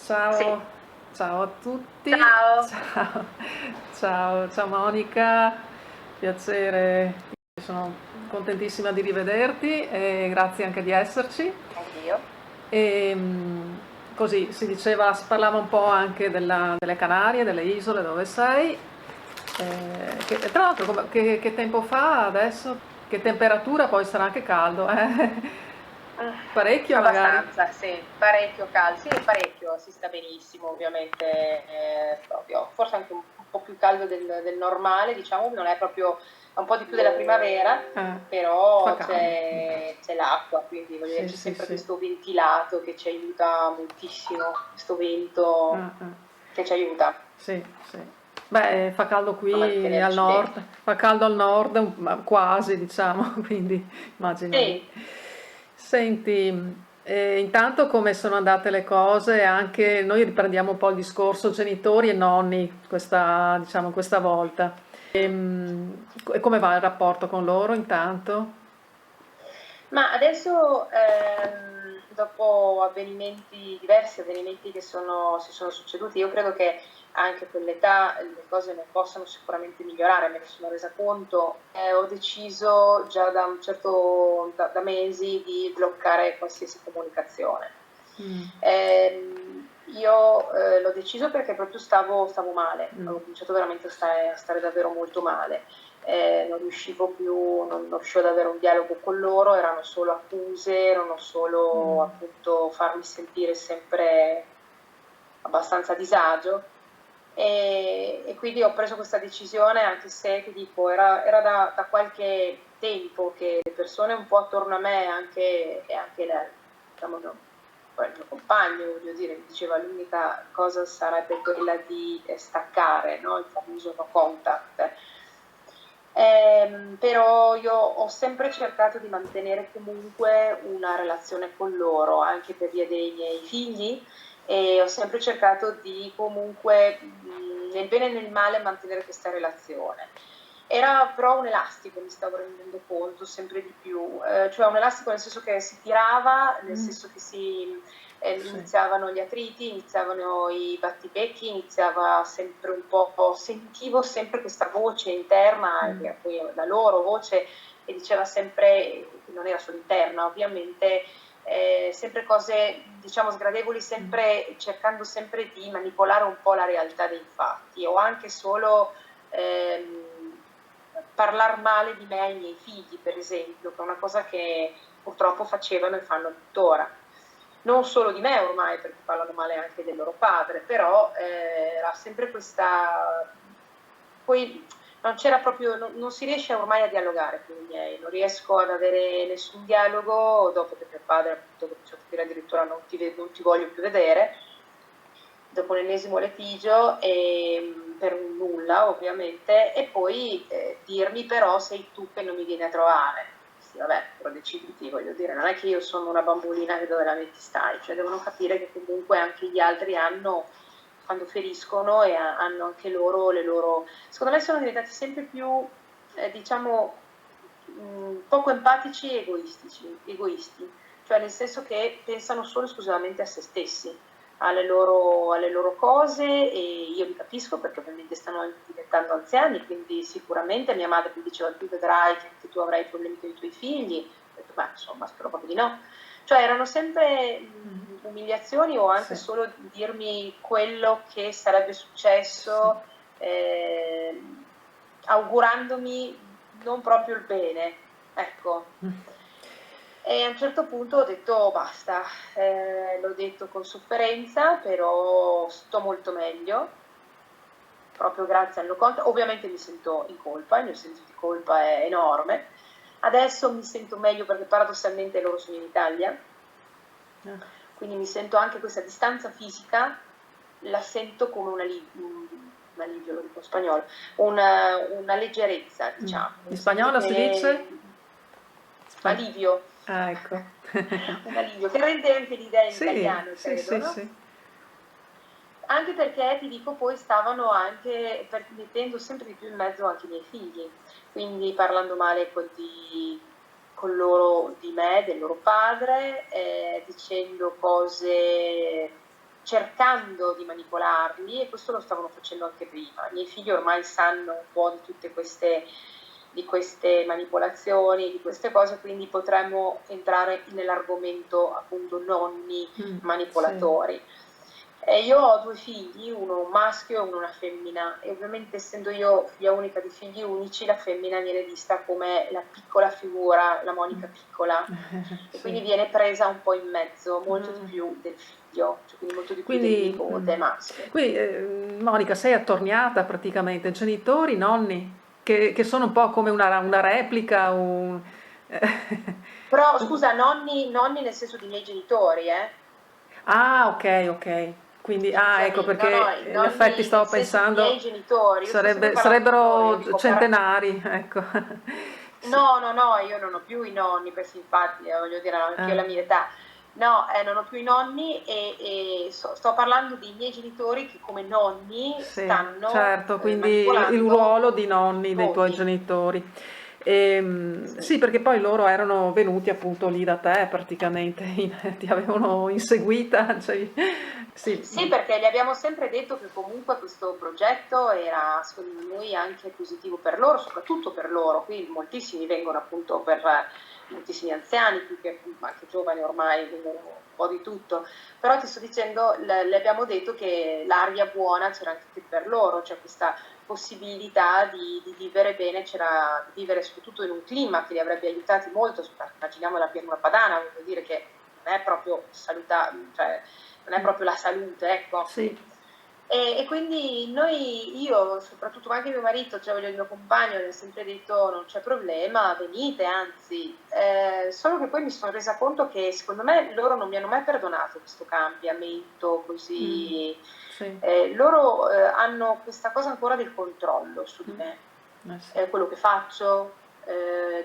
Ciao, Sì, ciao a tutti, ciao, ciao, ciao Monica, piacere, sono contentissima di rivederti e grazie anche di esserci. anch'io. E, così si parlava un po' anche delle Canarie, delle isole dove sei. Tra l'altro, che tempo fa adesso? Che temperatura? Poi sarà anche caldo, eh? Mm, Parecchio magari. Abbastanza, sì, parecchio caldo, sì, parecchio, si sta benissimo, ovviamente, proprio, forse anche un po' più caldo del normale, diciamo, non è proprio, è un po' di più della primavera, Eh, fa però caldo. c'è l'acqua, quindi voglio dire, Sì, c'è sì, sempre sì. questo ventilato che ci aiuta moltissimo, questo vento Ah. che ci aiuta Sì, sì. Beh, fa caldo a qui al mantenerci nord, dentro. fa caldo al nord, ma quasi, diciamo, quindi immagino lì. Sì. Senti, intanto come sono andate le cose? Anche noi riprendiamo un po' il discorso genitori e nonni diciamo, questa volta. E come va il rapporto con loro intanto? Ma adesso, dopo diversi avvenimenti che si sono succeduti, io credo che anche per l'età le cose ne possano sicuramente migliorare, me ne sono resa conto. Ho deciso già da mesi di bloccare qualsiasi comunicazione. Mm, Io l'ho deciso perché proprio stavo male, mm, avevo cominciato veramente a stare davvero molto male, non riuscivo ad avere un dialogo con loro, erano solo accuse, erano solo mm, appunto farmi sentire sempre abbastanza a disagio e quindi ho preso questa decisione, anche se ti dico, era da qualche tempo che le persone un po' attorno a me, e anche diciamo, no, poi il mio compagno, voglio dire, mi diceva l'unica cosa sarebbe quella di staccare, no? Il famoso no contact. Però io ho sempre cercato di mantenere comunque una relazione con loro, anche per via dei miei figli, e ho sempre cercato di comunque, nel bene e nel male, mantenere questa relazione. Era però un elastico, mi stavo rendendo conto sempre di più, cioè un elastico nel senso che si tirava, nel mm, senso che sì. iniziavano gli attriti, iniziavano i battibecchi, iniziava sempre un po', sentivo sempre questa voce interna, che Mm, era poi la loro voce, che diceva sempre, che non era solo interna ovviamente, sempre cose diciamo sgradevoli, mm, sempre cercando sempre di manipolare un po' la realtà dei fatti o anche solo parlare male di me ai miei figli, per esempio, che è una cosa che purtroppo facevano e fanno tuttora. Non solo di me ormai, perché parlano male anche del loro padre, però era sempre questa. Poi non c'era proprio, non si riesce ormai a dialogare con i miei, non riesco ad avere nessun dialogo dopo che mio padre appunto ha cominciato a dire addirittura non ti voglio più vedere, dopo l'ennesimo litigio, per nulla ovviamente, e poi dirmi però sei tu che non mi vieni a trovare. Sì, vabbè, però deciditi, voglio dire, non è che io sono una bambolina che dove la metti stai, cioè devono capire che comunque anche gli altri hanno, quando feriscono e hanno anche loro le loro. Secondo me sono diventati sempre più, diciamo, poco empatici e egoisti, cioè nel senso che pensano solo esclusivamente a se stessi, alle loro cose, e io li capisco perché ovviamente stanno diventando anziani, quindi sicuramente mia madre mi diceva tu vedrai che anche tu avrai problemi con i tuoi figli, ho detto beh insomma spero proprio di no, cioè erano sempre mm, umiliazioni o anche sì, solo dirmi quello che sarebbe sì. successo, augurandomi non proprio il bene, ecco. E a un certo punto ho detto "Oh, basta, l'ho detto con sofferenza, però sto molto meglio, proprio grazie al no conto. Ovviamente mi sento in colpa, il mio senso di colpa è enorme. Adesso mi sento meglio perché paradossalmente loro sono in Italia, Eh, quindi mi sento anche questa distanza fisica, la sento come un alivio, lo dico in spagnolo, una leggerezza, diciamo, In sento spagnolo si dice? che Spa- alivio, Ah, ecco. un alivio, che rende anche l'idea in Sì, italiano, sì, credo, sì, no? sì. Anche perché ti dico, poi stavano anche mettendo sempre di più in mezzo anche i miei figli, quindi parlando male con loro di me, del loro padre, dicendo cose cercando di manipolarli, e questo lo stavano facendo anche prima. I miei figli ormai sanno un po' di tutte di queste manipolazioni, di queste cose, quindi potremmo entrare nell'argomento appunto nonni sì. manipolatori. Io ho due figli, uno un maschio e uno una femmina, e ovviamente essendo io figlia unica di figli unici, la femmina viene vista come la piccola figura, la Monica piccola, e quindi Sì. viene presa un po' in mezzo, molto di più del figlio, cioè quindi molto di più del Quindi, nipote maschio. Monica, sei attorniata praticamente, genitori, nonni, che sono un po' come una replica, Però un- scusa, nonni nel senso di miei genitori, eh? Ah, ok, ok. Quindi, ecco Precisamente, no, no, perché i in effetti nonni nel stavo senso di miei pensando genitori, io sto sempre parlando di loro, io sarebbero dico per... centenari, ecco. Sì. No, no, no, io non ho più i nonni, perché infatti, voglio dire, anche io Eh, la mia età. No, non ho più i nonni, e sto parlando dei miei genitori che come nonni sì, stanno certo, quindi il manipolando ruolo di i nonni dei tuoi nipoti. genitori. Sì. Sì, perché poi loro erano venuti appunto lì da te praticamente, ti avevano inseguita, cioè, sì. Sì, perché gli abbiamo sempre detto che comunque questo progetto era secondo noi anche positivo per loro, soprattutto per loro. Qui moltissimi vengono appunto per moltissimi anziani, più che anche giovani ormai, vengono un po' di tutto. Però ti sto dicendo, le abbiamo detto che l'aria buona c'era anche per loro, cioè questa possibilità di vivere bene, c'era di vivere soprattutto in un clima che li avrebbe aiutati molto. Immaginiamo la pianura padana, vuol dire che non è proprio salutare, cioè non è proprio la salute, ecco. Sì. E quindi io, soprattutto anche mio marito, cioè il mio compagno, gli ha sempre detto non c'è problema, venite, anzi, solo che poi mi sono resa conto che secondo me loro non mi hanno mai perdonato questo cambiamento Mm, così, sì. loro hanno questa cosa ancora del controllo su di me, Sì. quello che faccio,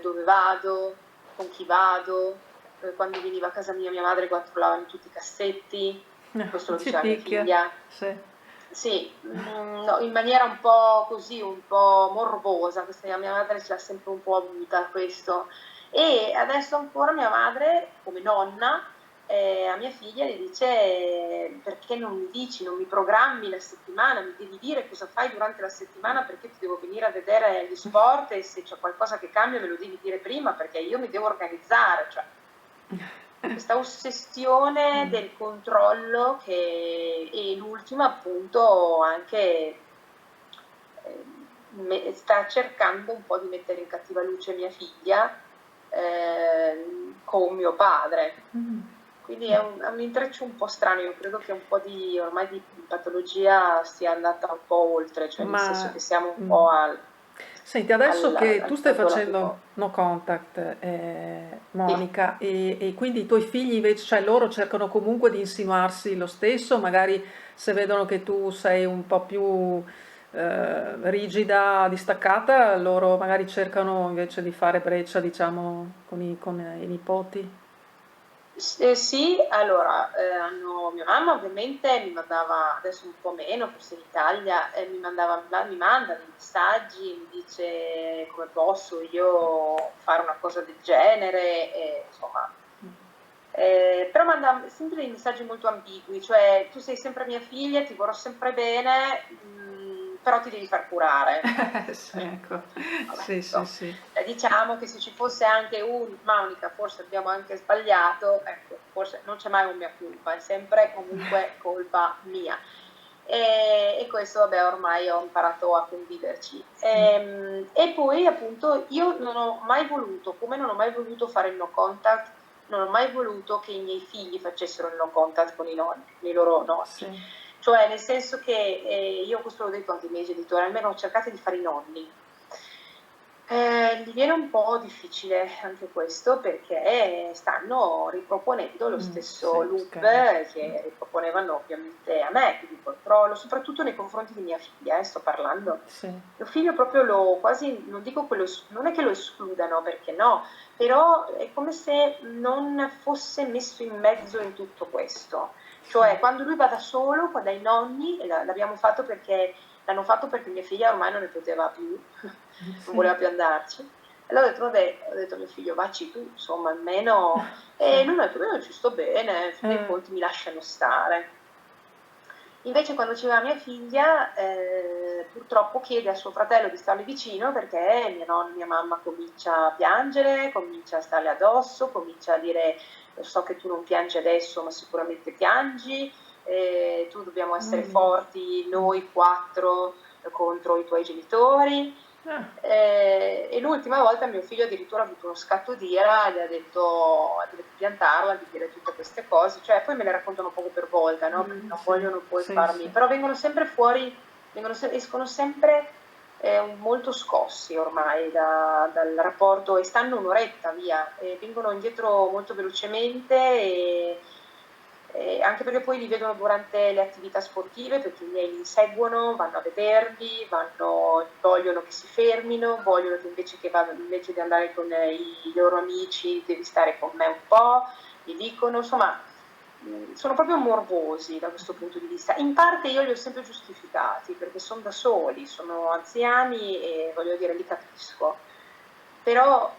dove vado, con chi vado, quando veniva a casa mia madre controllava in tutti i cassetti, questo lo Ci diceva mia picchia, figlia. sì. Sì, no, in maniera un po' così, un po' morbosa, questa mia madre ce l'ha sempre un po' avuta questo. E adesso ancora mia madre, come nonna, a mia figlia le dice perché non mi dici, non mi programmi la settimana, mi devi dire cosa fai durante la settimana perché ti devo venire a vedere gli sport, e se c'è qualcosa che cambia me lo devi dire prima perché io mi devo organizzare, cioè questa ossessione del controllo, e l'ultima appunto anche sta cercando un po' di mettere in cattiva luce mia figlia con mio padre. Quindi è un intreccio un po' strano, io credo che un po' di ormai di patologia sia andata un po' oltre, cioè nel senso Ma che siamo un mm, po' senti, adesso che tu stai al facendo dolato. no contact, Sì. Monica, e quindi i tuoi figli invece, cioè loro cercano comunque di insinuarsi lo stesso, magari se vedono che tu sei un po' più rigida, distaccata, loro magari cercano invece di fare breccia, diciamo, con i nipoti. Sì, allora, mia mamma ovviamente mi mandava, adesso un po' meno, forse in Italia, mi manda dei messaggi, mi dice come posso io fare una cosa del genere, insomma. Però manda sempre dei messaggi molto ambigui, cioè tu sei sempre mia figlia, ti vorrò sempre bene, però ti devi far curare. Sì, ecco. Vabbè, Sì, sì, insomma, sì. diciamo che se ci fosse anche Monica, forse abbiamo anche sbagliato, ecco, forse non c'è mai un mia colpa, è sempre comunque colpa mia. E questo, vabbè, ormai ho imparato a conviverci. E poi, appunto, io non ho mai voluto, come non ho mai voluto fare il no contact, non ho mai voluto che i miei figli facessero il no contact con con i loro nonni. Sì. Cioè, nel senso che io questo l'ho detto anche ai miei genitori, almeno cercate di fare i nonni. Gli viene un po' difficile anche questo perché stanno riproponendo lo Sì, stesso loop ok. che riproponevano ovviamente a me, quindi controllo, soprattutto nei confronti di mia figlia, sto parlando. Sì. Mio figlio proprio lo quasi, non dico quello, non è che lo escludano perché no, però è come se non fosse messo in mezzo in tutto questo. Sì. Cioè, quando lui va da solo, qua dai nonni, e l'abbiamo fatto perché l'hanno fatto perché mia figlia ormai non ne poteva più, non Sì. voleva più andarci. Allora ho detto, vabbè, ho detto a mio figlio, vacci tu, insomma, almeno... Sì. E lui mi ha detto, io ci sto bene, i Eh, nipoti mi lasciano stare. Invece quando ci va mia figlia, purtroppo chiede a suo fratello di starle vicino perché mia mamma comincia a piangere, comincia a starle addosso, comincia a dire lo so che tu non piangi adesso ma sicuramente piangi, tu dobbiamo essere Mm. forti noi quattro contro i tuoi genitori. Ah, E l'ultima volta mio figlio addirittura ha avuto uno scatto d'ira e gli ha detto di piantarla, di dire tutte queste cose, cioè poi me le raccontano poco per volta, no? Perché non sì, vogliono poi sì, farmi, sì. però vengono sempre fuori, escono sempre molto scossi ormai dal rapporto e stanno un'oretta via e vengono indietro molto velocemente e anche perché poi li vedono durante le attività sportive perché i miei li inseguono, vanno a vederli, vogliono che si fermino, vogliono che invece di andare con i loro amici devi stare con me un po', mi dicono, insomma, sono proprio morbosi da questo punto di vista. In parte io li ho sempre giustificati perché sono da soli, sono anziani e voglio dire, li capisco. Però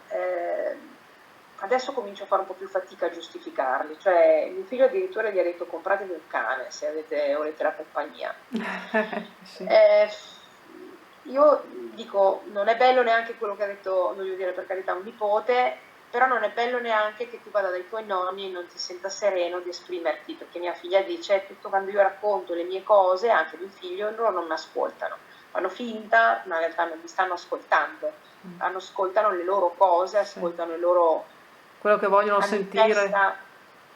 adesso comincio a fare un po' più fatica a giustificarli. Cioè, mio figlio addirittura gli ha detto compratevi un cane se volete la compagnia. Sì. Eh, io dico, non è bello neanche quello che ha detto, voglio dire, per carità, un nipote, però non è bello neanche che tu vada dai tuoi nonni e non ti senta sereno di esprimerti, perché mia figlia dice, tutto quando io racconto le mie cose, anche mio figlio, loro non mi ascoltano, fanno finta, ma in realtà non mi stanno ascoltando, ascoltano le loro cose, Sì. ascoltano le loro, Quello che vogliono hanno in sentire, testa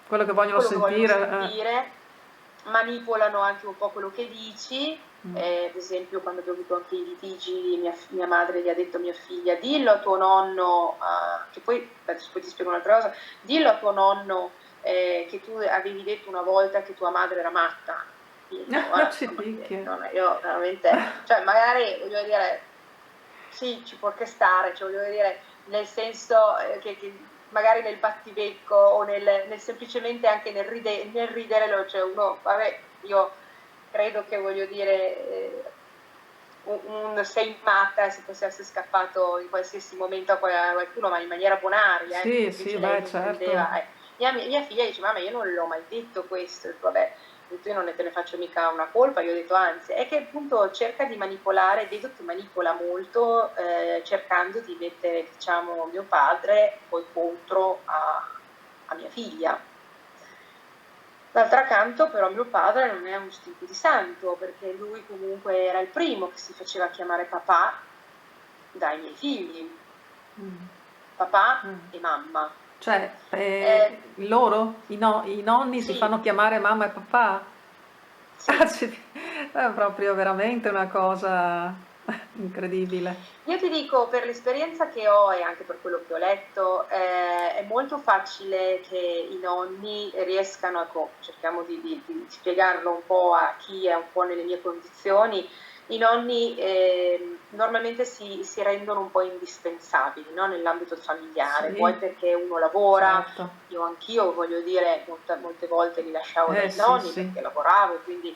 quello che vogliono quello che vogliono sentire, sentire, manipolano anche un po' quello che dici, ad esempio quando abbiamo avuto anche i litigi mia madre gli ha detto a mia figlia dillo a tuo nonno, che poi adesso poi ti spiego un'altra cosa, dillo a tuo nonno che tu avevi detto una volta che tua madre era matta. Io dico, guarda, ci mamma, picchia. no, io veramente, cioè magari voglio dire, sì, ci può che stare, cioè voglio dire, nel senso che magari nel battibecco o semplicemente anche nel ridere, cioè uno, vabbè, io credo che voglio dire, sei matta se fosse scappato in qualsiasi momento a qualcuno, ma in maniera bonaria, perché Sì, sì, invece lei beh, lo certo. intendeva. Mia figlia dice, mamma, io non l'ho mai detto questo, dico, vabbè, io non te ne faccio mica una colpa, io ho detto anzi, è che appunto cerca di manipolare, vedo che manipola molto, cercando di mettere, diciamo, mio padre poi contro a mia figlia. D'altro canto però mio padre non è uno stinco di santo, perché lui comunque era il primo che si faceva chiamare papà dai miei figli, papà Mm. e mamma. Cioè, Eh, loro, i nonni si sì, fanno chiamare mamma e papà? Ah, sì. è proprio veramente una cosa incredibile. Io ti dico, per l'esperienza che ho e anche per quello che ho letto, è molto facile che i nonni riescano, ecco, cerchiamo di spiegarlo un po' a chi è un po' nelle mie condizioni, i nonni normalmente si rendono un po' indispensabili, no? Nell'ambito familiare, vuoi Sì, perché uno lavora, certo. io anch'io voglio dire, molte volte li lasciavo dai Sì, nonni sì. perché lavoravo, quindi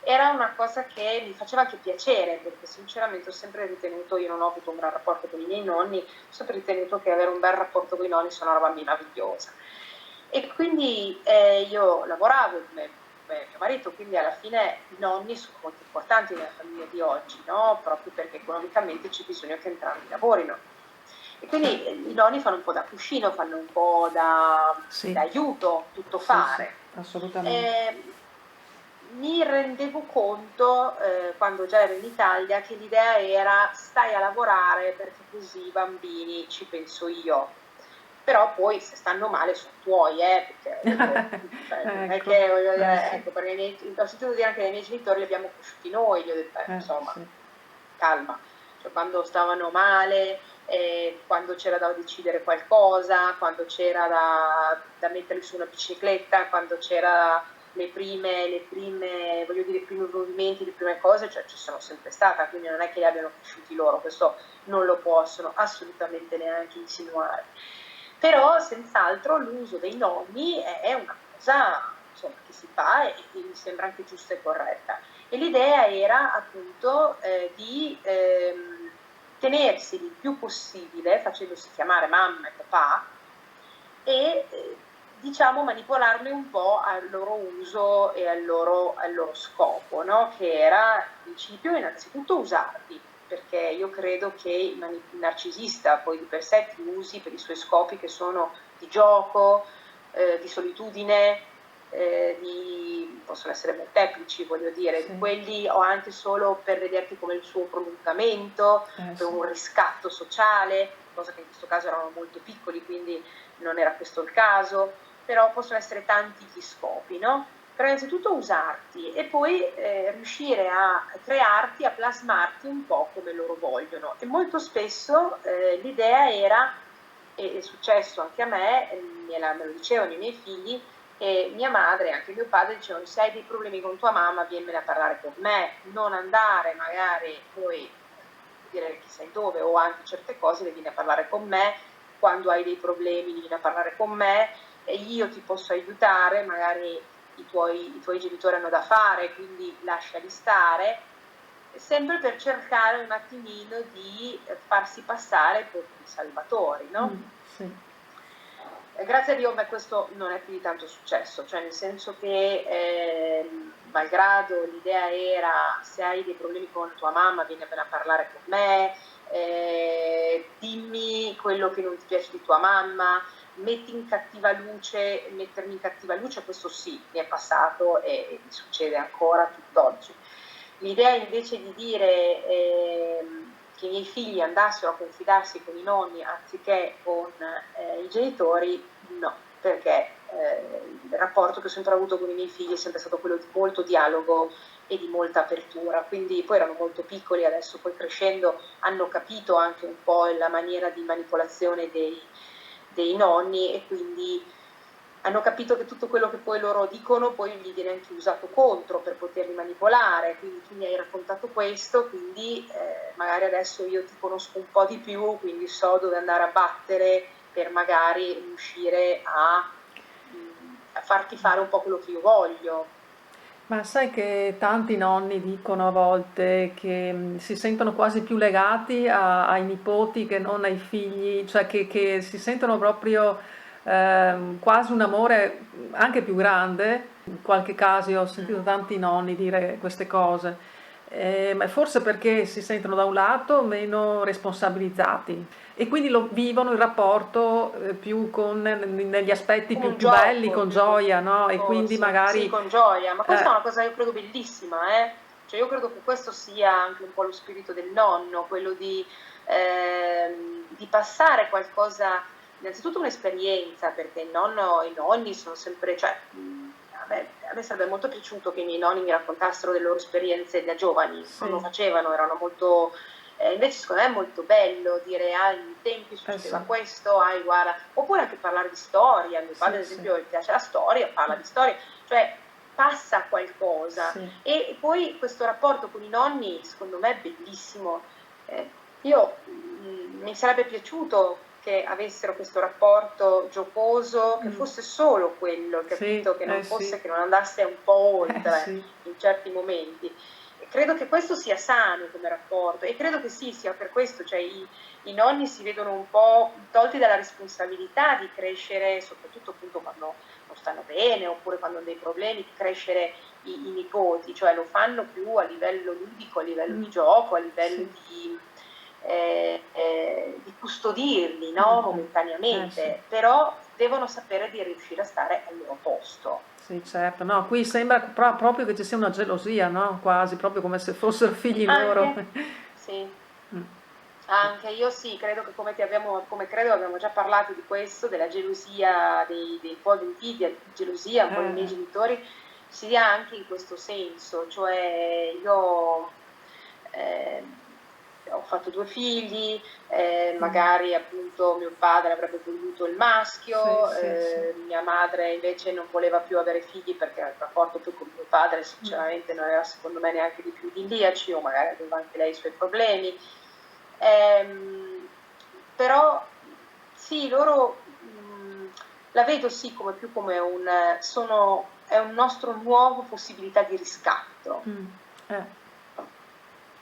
era una cosa che mi faceva anche piacere, perché sinceramente ho sempre ritenuto, io non ho avuto un gran rapporto con i miei nonni, ho sempre ritenuto che avere un bel rapporto con i nonni sia una roba meravigliosa. E quindi io lavoravo come mio marito, quindi alla fine i nonni sono molto importanti nella famiglia di oggi, no? Proprio perché economicamente c'è bisogno che entrambi lavorino. E quindi i nonni fanno un po' da cuscino, fanno un po' Sì, da aiuto, tutto sì, sì, fare. assolutamente. Eh, Mi rendevo conto, quando già ero in Italia, che l'idea era stai a lavorare perché così i bambini ci penso io. Però poi se stanno male sono tuoi, perché ho detto, cioè, non è Ecco, che voglio dire, sì, ecco, perché ho sentito dire anche dai miei genitori li abbiamo cresciuti noi, gli ho detto, insomma, sì. calma, cioè quando stavano male, quando c'era da decidere qualcosa, quando c'era da metterli su una bicicletta, quando c'era voglio dire, i primi movimenti, le prime cose, cioè ci sono sempre stata, quindi non è che li abbiano cresciuti loro, questo non lo possono assolutamente neanche insinuare. Però senz'altro l'uso dei nonni è una cosa insomma, che si fa e mi sembra anche giusta e corretta. E l'idea era appunto di tenerseli il più possibile, facendosi chiamare mamma e papà, e diciamo manipolarle un po' al loro uso e al loro scopo, no? Che era il principio innanzitutto usarli, perché io credo che il narcisista poi di per sé ti usi per i suoi scopi che sono di gioco, di solitudine, possono essere molteplici, voglio dire, Sì. quelli o anche solo per vederti come il suo prolungamento, per Sì. un riscatto sociale, cosa che in questo caso erano molto piccoli, quindi non era questo il caso, però possono essere tanti gli scopi, no? Però innanzitutto usarti e poi riuscire a crearti, a plasmarti un po' come loro vogliono. E molto spesso l'idea era, e è successo anche a me, me lo dicevano i miei figli, e mia madre e anche mio padre dicevano: se hai dei problemi con tua mamma vienmene a parlare con me, non andare magari poi dire chissà dove o anche certe cose le vieni a parlare con me, quando hai dei problemi vieni a parlare con me e io ti posso aiutare, magari i tuoi genitori hanno da fare, quindi lasciali stare, sempre per cercare un attimino di farsi passare per i salvatori, no? Sì. Grazie a Dio a me questo non è più di tanto successo, cioè nel senso che malgrado l'idea era se hai dei problemi con tua mamma vieni a parlare con me, dimmi quello che non ti piace di tua mamma, mettermi in cattiva luce, questo sì, mi è passato e mi succede ancora tutt'oggi. L'idea invece di dire che i miei figli andassero a confidarsi con i nonni anziché con i genitori, no, perché il rapporto che ho sempre avuto con i miei figli è sempre stato quello di molto dialogo e di molta apertura, quindi poi erano molto piccoli, adesso poi crescendo hanno capito anche un po' la maniera di manipolazione dei nonni e quindi hanno capito che tutto quello che poi loro dicono poi gli viene anche usato contro per poterli manipolare, quindi tu mi hai raccontato questo, quindi magari adesso io ti conosco un po' di più, quindi so dove andare a battere per magari riuscire a farti fare un po' quello che io voglio. Ma sai che tanti nonni dicono a volte che si sentono quasi più legati ai nipoti che non ai figli, cioè che si sentono proprio quasi un amore anche più grande. In qualche caso io ho sentito tanti nonni dire queste cose. Ma forse perché si sentono da un lato meno responsabilizzati e quindi lo vivono il rapporto più negli aspetti Come un più belli, gioco, con più gioia, no? E quindi forse, sì, magari con gioia, ma questa eh, è una cosa io credo bellissima, Cioè io credo che questo sia anche un po' lo spirito del nonno, quello di passare qualcosa, innanzitutto un'esperienza, perché i nonni sono sempre, cioè, a me sarebbe molto piaciuto che i miei nonni mi raccontassero le loro esperienze da giovani, non lo sì, facevano, erano molto invece secondo me è molto bello dire ai tempi sì, succedeva questo, guarda, oppure anche parlare di storia, mio padre sì, ad sì, esempio gli piace la storia, parla di storia, cioè passa qualcosa sì, e poi questo rapporto con i nonni secondo me è bellissimo. Io mi sarebbe piaciuto che avessero questo rapporto giocoso, che fosse solo quello, sì, capito? Che non sì, fosse, che non andasse un po' oltre sì, in certi momenti. E credo che questo sia sano come rapporto e credo che sì, sia per questo, cioè i nonni si vedono un po' tolti dalla responsabilità di crescere, soprattutto appunto quando non stanno bene oppure quando hanno dei problemi, di crescere i nipoti, cioè lo fanno più a livello ludico, a livello di gioco, a livello sì, di custodirli, no? sì. Momentaneamente, però devono sapere di riuscire a stare al loro posto. Sì, certo, no, qui sembra proprio che ci sia una gelosia, no? Quasi, proprio come se fossero figli loro. Anche, sì, anche io sì, credo che come credo abbiamo già parlato di questo, della gelosia, un po' di invidia, di gelosia un po' dei miei Eh, genitori, sia anche in questo senso, cioè io eh, ho fatto due figli, magari appunto mio padre avrebbe voluto il sì, maschio, sì, sì. mia madre invece non voleva più avere figli perché il rapporto poi con mio padre sinceramente non era secondo me neanche di più idilliaci o magari aveva anche lei i suoi problemi. Ehm, però sì, loro la vedo sì come più come è un nostro nuovo possibilità di riscatto, Mm, eh,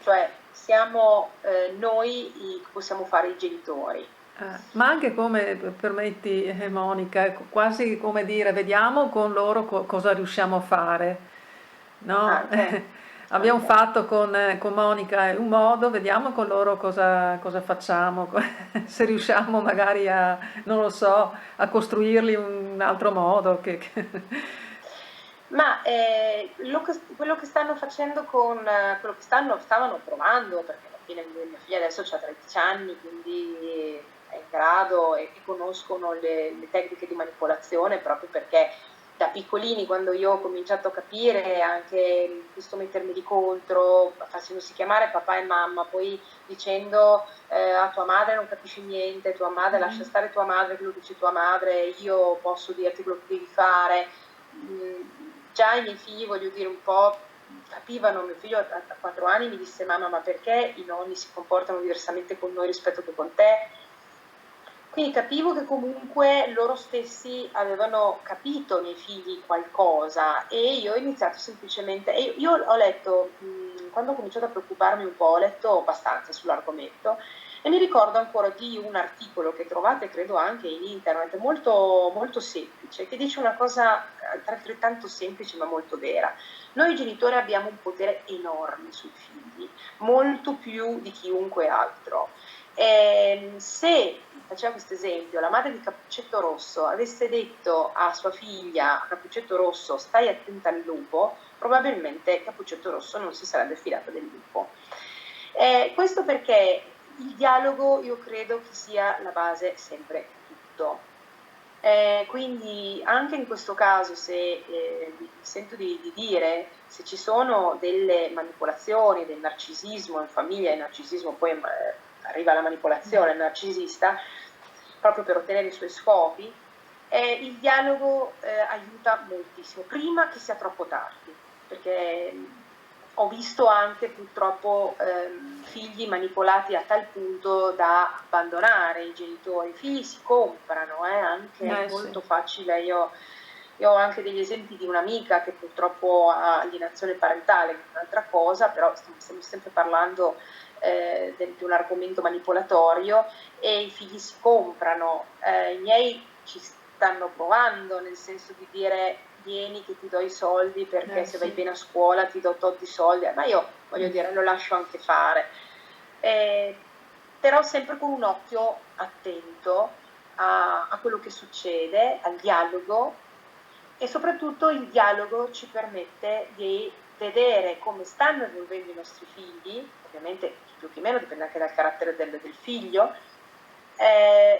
cioè siamo noi che possiamo fare i genitori. Ma anche come, permetti, Monica, quasi come dire, vediamo con loro cosa riusciamo a fare, no? Anche, Abbiamo anche. fatto con Monica in un modo, vediamo con loro cosa facciamo, se riusciamo magari a, non lo so, a costruirli in un altro modo. Ma quello che stanno facendo quello che stavano provando, perché alla fine mia figlia adesso ha 13 anni, quindi è in grado e conoscono le tecniche di manipolazione proprio perché da piccolini, quando io ho cominciato a capire anche questo mettermi di contro, facendosi chiamare papà e mamma, poi dicendo a tua madre non capisci niente, tua madre lascia stare tua madre, quello che dice tua madre, io posso dirti quello che devi fare. Già i miei figli, voglio dire, un po' capivano. Mio figlio a 4 anni mi disse: mamma, ma perché i nonni si comportano diversamente con noi rispetto che con te? Quindi capivo che comunque loro stessi avevano capito nei figli qualcosa e io ho iniziato semplicemente, e io ho letto, quando ho cominciato a preoccuparmi un po', ho letto abbastanza sull'argomento e mi ricordo ancora di un articolo che trovate credo anche in internet, molto, molto semplice, che dice una cosa altrettanto semplice ma molto vera. Noi genitori abbiamo un potere enorme sui figli, molto più di chiunque altro. Se, faceva questo esempio, la madre di Cappuccetto Rosso avesse detto a sua figlia, a Cappuccetto Rosso, stai attenta al lupo, probabilmente Cappuccetto Rosso non si sarebbe fidato del lupo. Questo perché il dialogo io credo che sia la base sempre di tutto. Quindi anche in questo caso, se mi sento di dire, se ci sono delle manipolazioni, del narcisismo in famiglia, il narcisismo poi arriva alla manipolazione, il narcisista, proprio per ottenere i suoi scopi, il dialogo aiuta moltissimo, prima che sia troppo tardi, perché ho visto anche purtroppo figli manipolati a tal punto da abbandonare i genitori. I figli si comprano, anche Sì. molto facile. Io ho anche degli esempi di un'amica che purtroppo ha alienazione parentale, che è un'altra cosa, però stiamo sempre parlando di un argomento manipolatorio e i figli si comprano. I miei ci stanno provando, nel senso di dire vieni che ti do i soldi perché se vai Sì. bene a scuola ti do tot di soldi, ma io voglio dire lo lascio anche fare. Eh, Però sempre con un occhio attento a quello che succede, al dialogo e soprattutto il dialogo ci permette di vedere come stanno evolvendo i nostri figli, ovviamente chi più chi meno, dipende anche dal carattere del figlio,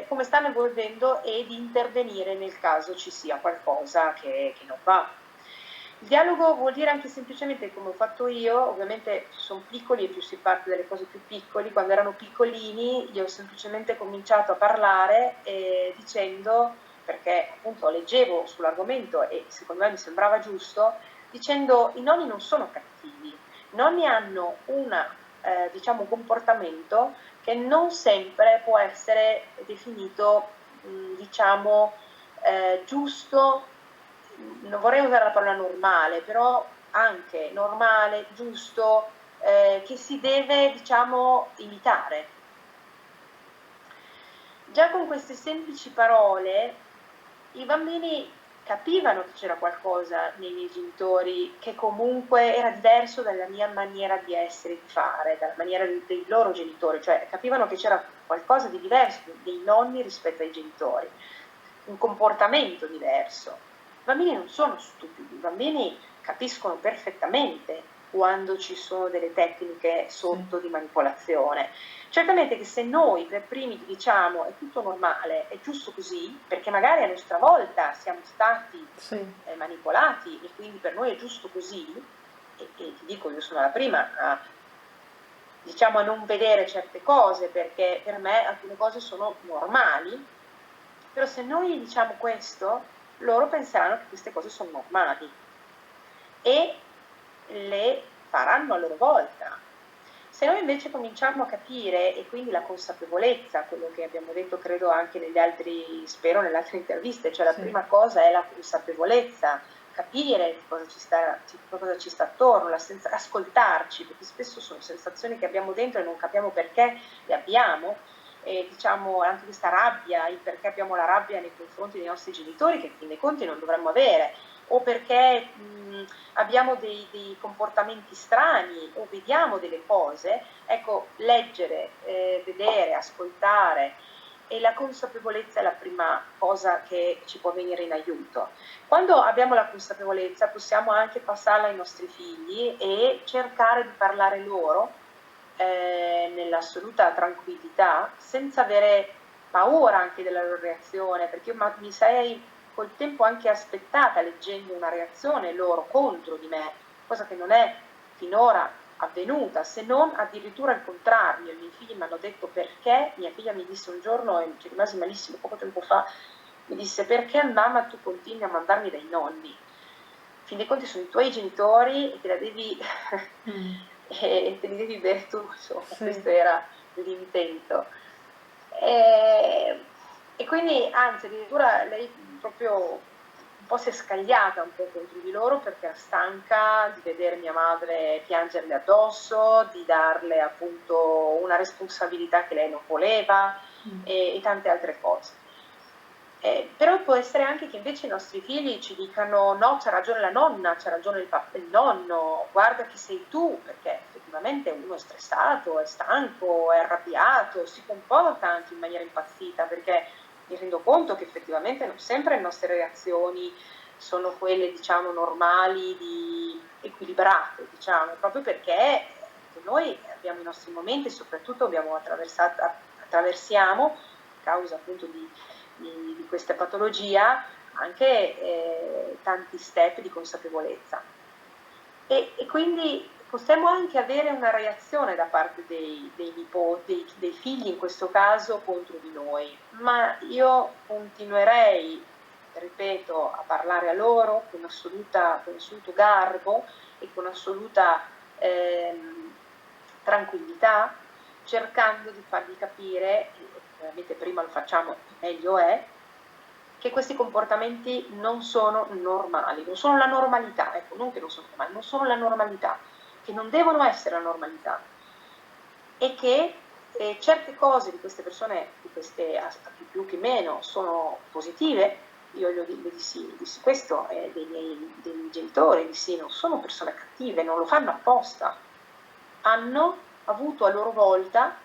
come stanno evolvendo e di intervenire nel caso ci sia qualcosa che non va. Il dialogo vuol dire anche semplicemente come ho fatto io, ovviamente sono piccoli e più si parte dalle cose più piccoli, quando erano piccolini io ho semplicemente cominciato a parlare dicendo, perché appunto leggevo sull'argomento e secondo me mi sembrava giusto, dicendo i nonni non sono cattivi, i nonni hanno diciamo, un comportamento che non sempre può essere definito, diciamo, giusto, non vorrei usare la parola normale, però anche normale, giusto, che si deve, diciamo, imitare. Già con queste semplici parole i bambini capivano che c'era qualcosa nei miei genitori che comunque era diverso dalla mia maniera di essere, di fare, dalla maniera dei loro genitori, cioè capivano che c'era qualcosa di diverso dei nonni rispetto ai genitori, un comportamento diverso. I bambini non sono stupidi, i bambini capiscono perfettamente quando ci sono delle tecniche Sì. sotto di manipolazione. Certamente che se noi per primi gli diciamo è tutto normale, è giusto così, perché magari a nostra volta siamo stati Sì. manipolati e quindi per noi è giusto così, e ti dico io sono la prima a, diciamo, a non vedere certe cose perché per me alcune cose sono normali, però se noi gli diciamo questo, loro penseranno che queste cose sono normali e le faranno a loro volta. Se noi invece cominciamo a capire, e quindi la consapevolezza, quello che abbiamo detto credo anche negli altri, spero nelle altre interviste, cioè la Sì. prima cosa è la consapevolezza, capire cosa ci sta attorno, ascoltarci, perché spesso sono sensazioni che abbiamo dentro e non capiamo perché le abbiamo, diciamo anche questa rabbia, il perché abbiamo la rabbia nei confronti dei nostri genitori, che in fin dei conti non dovremmo avere, o perché abbiamo dei comportamenti strani o vediamo delle cose, ecco, leggere, vedere, ascoltare, e la consapevolezza è la prima cosa che ci può venire in aiuto. Quando abbiamo la consapevolezza possiamo anche passarla ai nostri figli e cercare di parlare loro nell'assoluta tranquillità, senza avere paura anche della loro reazione, perché io mi sarei col tempo anche aspettata leggendo una reazione loro contro di me, cosa che non è finora avvenuta, se non addirittura il contrario. I miei figli mi hanno detto perché, mia figlia mi disse un giorno, e ci rimasi malissimo poco tempo fa, mi disse: perché mamma tu continui a mandarmi dai nonni? In fin dei conti sono i tuoi genitori e te la devi e te li devi bere tu, insomma, Sì. questo era l'intento. E quindi, anzi, addirittura lei proprio un po' si è scagliata un po' contro di loro, perché era stanca di vedere mia madre piangerle addosso, di darle appunto una responsabilità che lei non voleva e tante altre cose. Però può essere anche che invece i nostri figli ci dicano: no, c'ha ragione la nonna, c'ha ragione il nonno, guarda chi sei tu, perché effettivamente uno è stressato, è stanco, è arrabbiato, si comporta anche in maniera impazzita, perché mi rendo conto che effettivamente non sempre le nostre reazioni sono quelle, diciamo, normali, equilibrate, diciamo, proprio perché noi abbiamo i nostri momenti, soprattutto attraversiamo, a causa appunto di questa patologia, anche tanti step di consapevolezza. E quindi possiamo anche avere una reazione da parte dei nipoti, dei figli in questo caso, contro di noi, ma io continuerei, ripeto, a parlare a loro con assoluto garbo e con assoluta tranquillità, cercando di fargli capire, e ovviamente prima lo facciamo meglio è, che questi comportamenti non sono normali, non sono la normalità, ecco, non che non sono normali, non sono la normalità, che non devono essere la normalità, e che certe cose di queste persone, di queste più che meno, sono positive. Io le dissi questo dei miei genitori, dissi: non sono persone cattive, non lo fanno apposta, hanno avuto a loro volta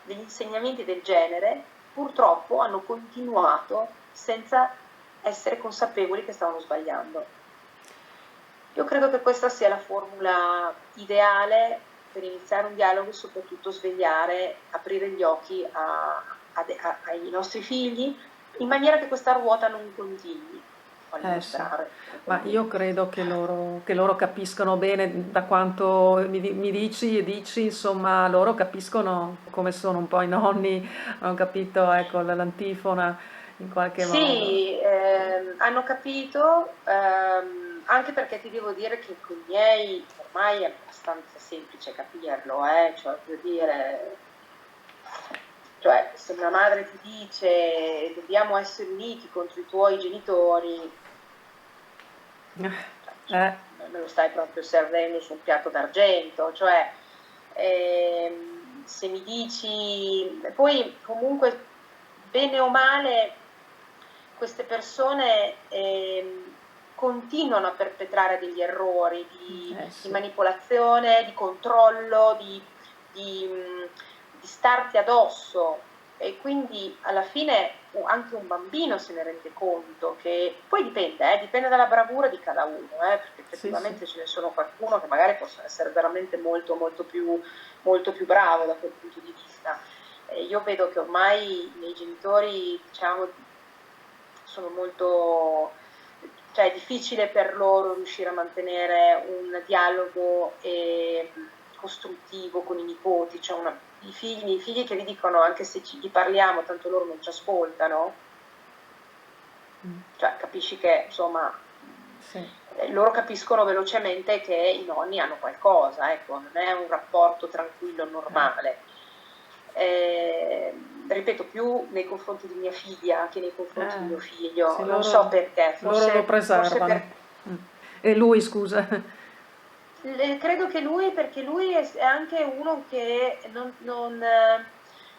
degli insegnamenti del genere, purtroppo hanno continuato senza essere consapevoli che stavano sbagliando. Io credo che questa sia la formula ideale per iniziare un dialogo e soprattutto svegliare, aprire gli occhi ai nostri figli, in maniera che questa ruota non continui a dimostrare. Ma io credo che loro capiscono bene, da quanto mi dici, insomma, loro capiscono come sono un po' i nonni, hanno capito, ecco, l'antifona in qualche modo. Sì, hanno capito, anche perché ti devo dire che con i miei ormai è abbastanza semplice capirlo, cioè, voglio dire, cioè, se mia madre ti dice dobbiamo essere uniti contro i tuoi genitori, me lo stai proprio servendo su un piatto d'argento, cioè se mi dici, poi comunque bene o male queste persone continuano a perpetrare degli errori di manipolazione, di controllo, di starti addosso, e quindi alla fine anche un bambino se ne rende conto, che poi dipende dalla bravura di cada uno, perché effettivamente ce ne sono qualcuno che magari possono essere veramente molto più bravo da quel punto di vista. Io vedo che ormai i miei genitori, diciamo, sono molto, cioè è difficile per loro riuscire a mantenere un dialogo costruttivo con i nipoti, cioè i figli che vi dicono anche se gli parliamo tanto loro non ci ascoltano, cioè capisci che insomma loro capiscono velocemente che i nonni hanno qualcosa, ecco, non è un rapporto tranquillo, normale. Ripeto, più nei confronti di mia figlia che nei confronti di mio figlio, sì, non so perché, loro lo preservano. E lui, scusa? Credo che lui, perché lui è anche uno che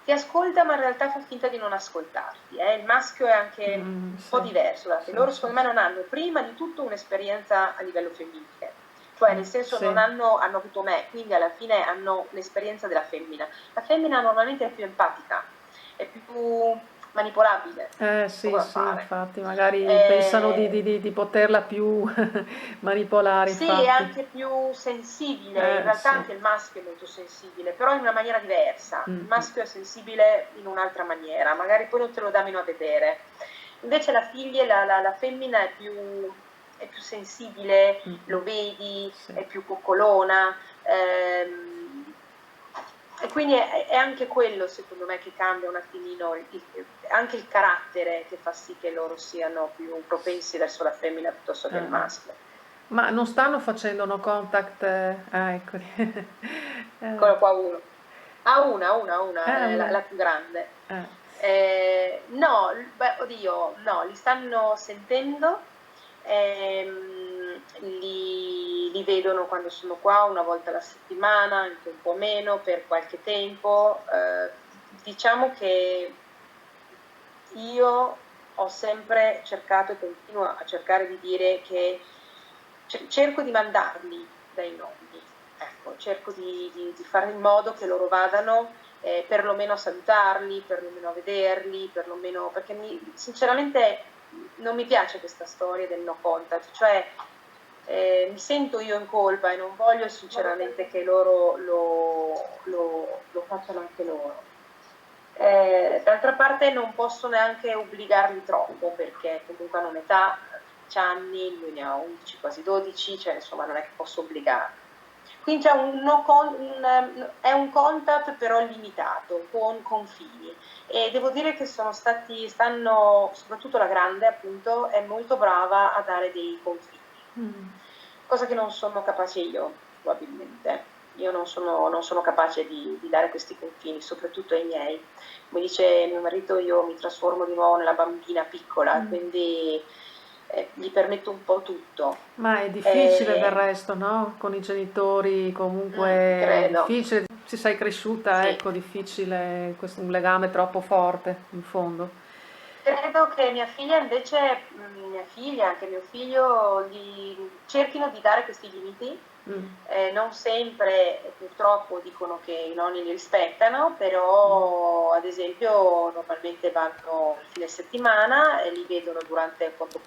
ti ascolta ma in realtà fa finta di non ascoltarti. Il maschio è anche un po' Sì, diverso, guardate. sì, Loro sì, secondo me non hanno prima di tutto un'esperienza a livello femminile, cioè nel senso sì. hanno avuto me, quindi alla fine hanno l'esperienza della femmina. La femmina normalmente è più empatica, è più manipolabile, poco Sì, da sì, fare. infatti, magari pensano Eh, di poterla più manipolare, Sì, è infatti. anche più sensibile, in realtà Sì. anche il maschio è molto sensibile, però in una maniera diversa. Il Mm, mm, maschio è sensibile in un'altra maniera, magari poi non te lo dà meno a vedere. Invece la figlia, la femmina è più sensibile, mm, mm. lo vedi, Sì. è più coccolona. E quindi è anche quello, secondo me, che cambia un attimino anche il carattere, che fa sì che loro siano più propensi verso la femmina piuttosto che il Eh. maschio. Ma non stanno facendo no contact? Ah, eccoli. Eccolo qua uno. Una, Una. la più grande. Eh. No, beh, oddio, no, li stanno sentendo, li vedono quando sono qua una volta alla settimana, anche un po' meno per qualche tempo. Diciamo che io ho sempre cercato e continuo a cercare di dire che cerco di mandarli dai nonni, ecco, cerco di fare in modo che loro vadano perlomeno a salutarli, perlomeno a vederli, perlomeno perché sinceramente non mi piace questa storia del no contact, cioè mi sento io in colpa e non voglio sinceramente che loro lo facciano anche loro. D'altra parte non posso neanche obbligarli troppo perché comunque hanno un'età, 15 anni, lui ne ha 11, quasi 12, cioè insomma non è che posso obbligarli. Quindi c'è è un contact però limitato, con confini. E devo dire che soprattutto la grande appunto, è molto brava a dare dei confini, Mm. cosa che non sono capace io, probabilmente. Io non sono capace di dare questi confini, soprattutto ai miei. Come dice mio marito, io mi trasformo di nuovo nella bambina piccola, Mm. quindi gli permetto un po' tutto. Ma è difficile del Eh, resto, no? Con i genitori comunque è credo, difficile, se sei cresciuta, sì. ecco, difficile, questo, un legame troppo forte, in fondo. Credo che mia figlia invece, mia figlia, anche mio figlio, cerchino di dare questi limiti. Mm. Non sempre purtroppo dicono che i nonni li rispettano, però ad esempio normalmente vanno il fine settimana e li vedono durante quando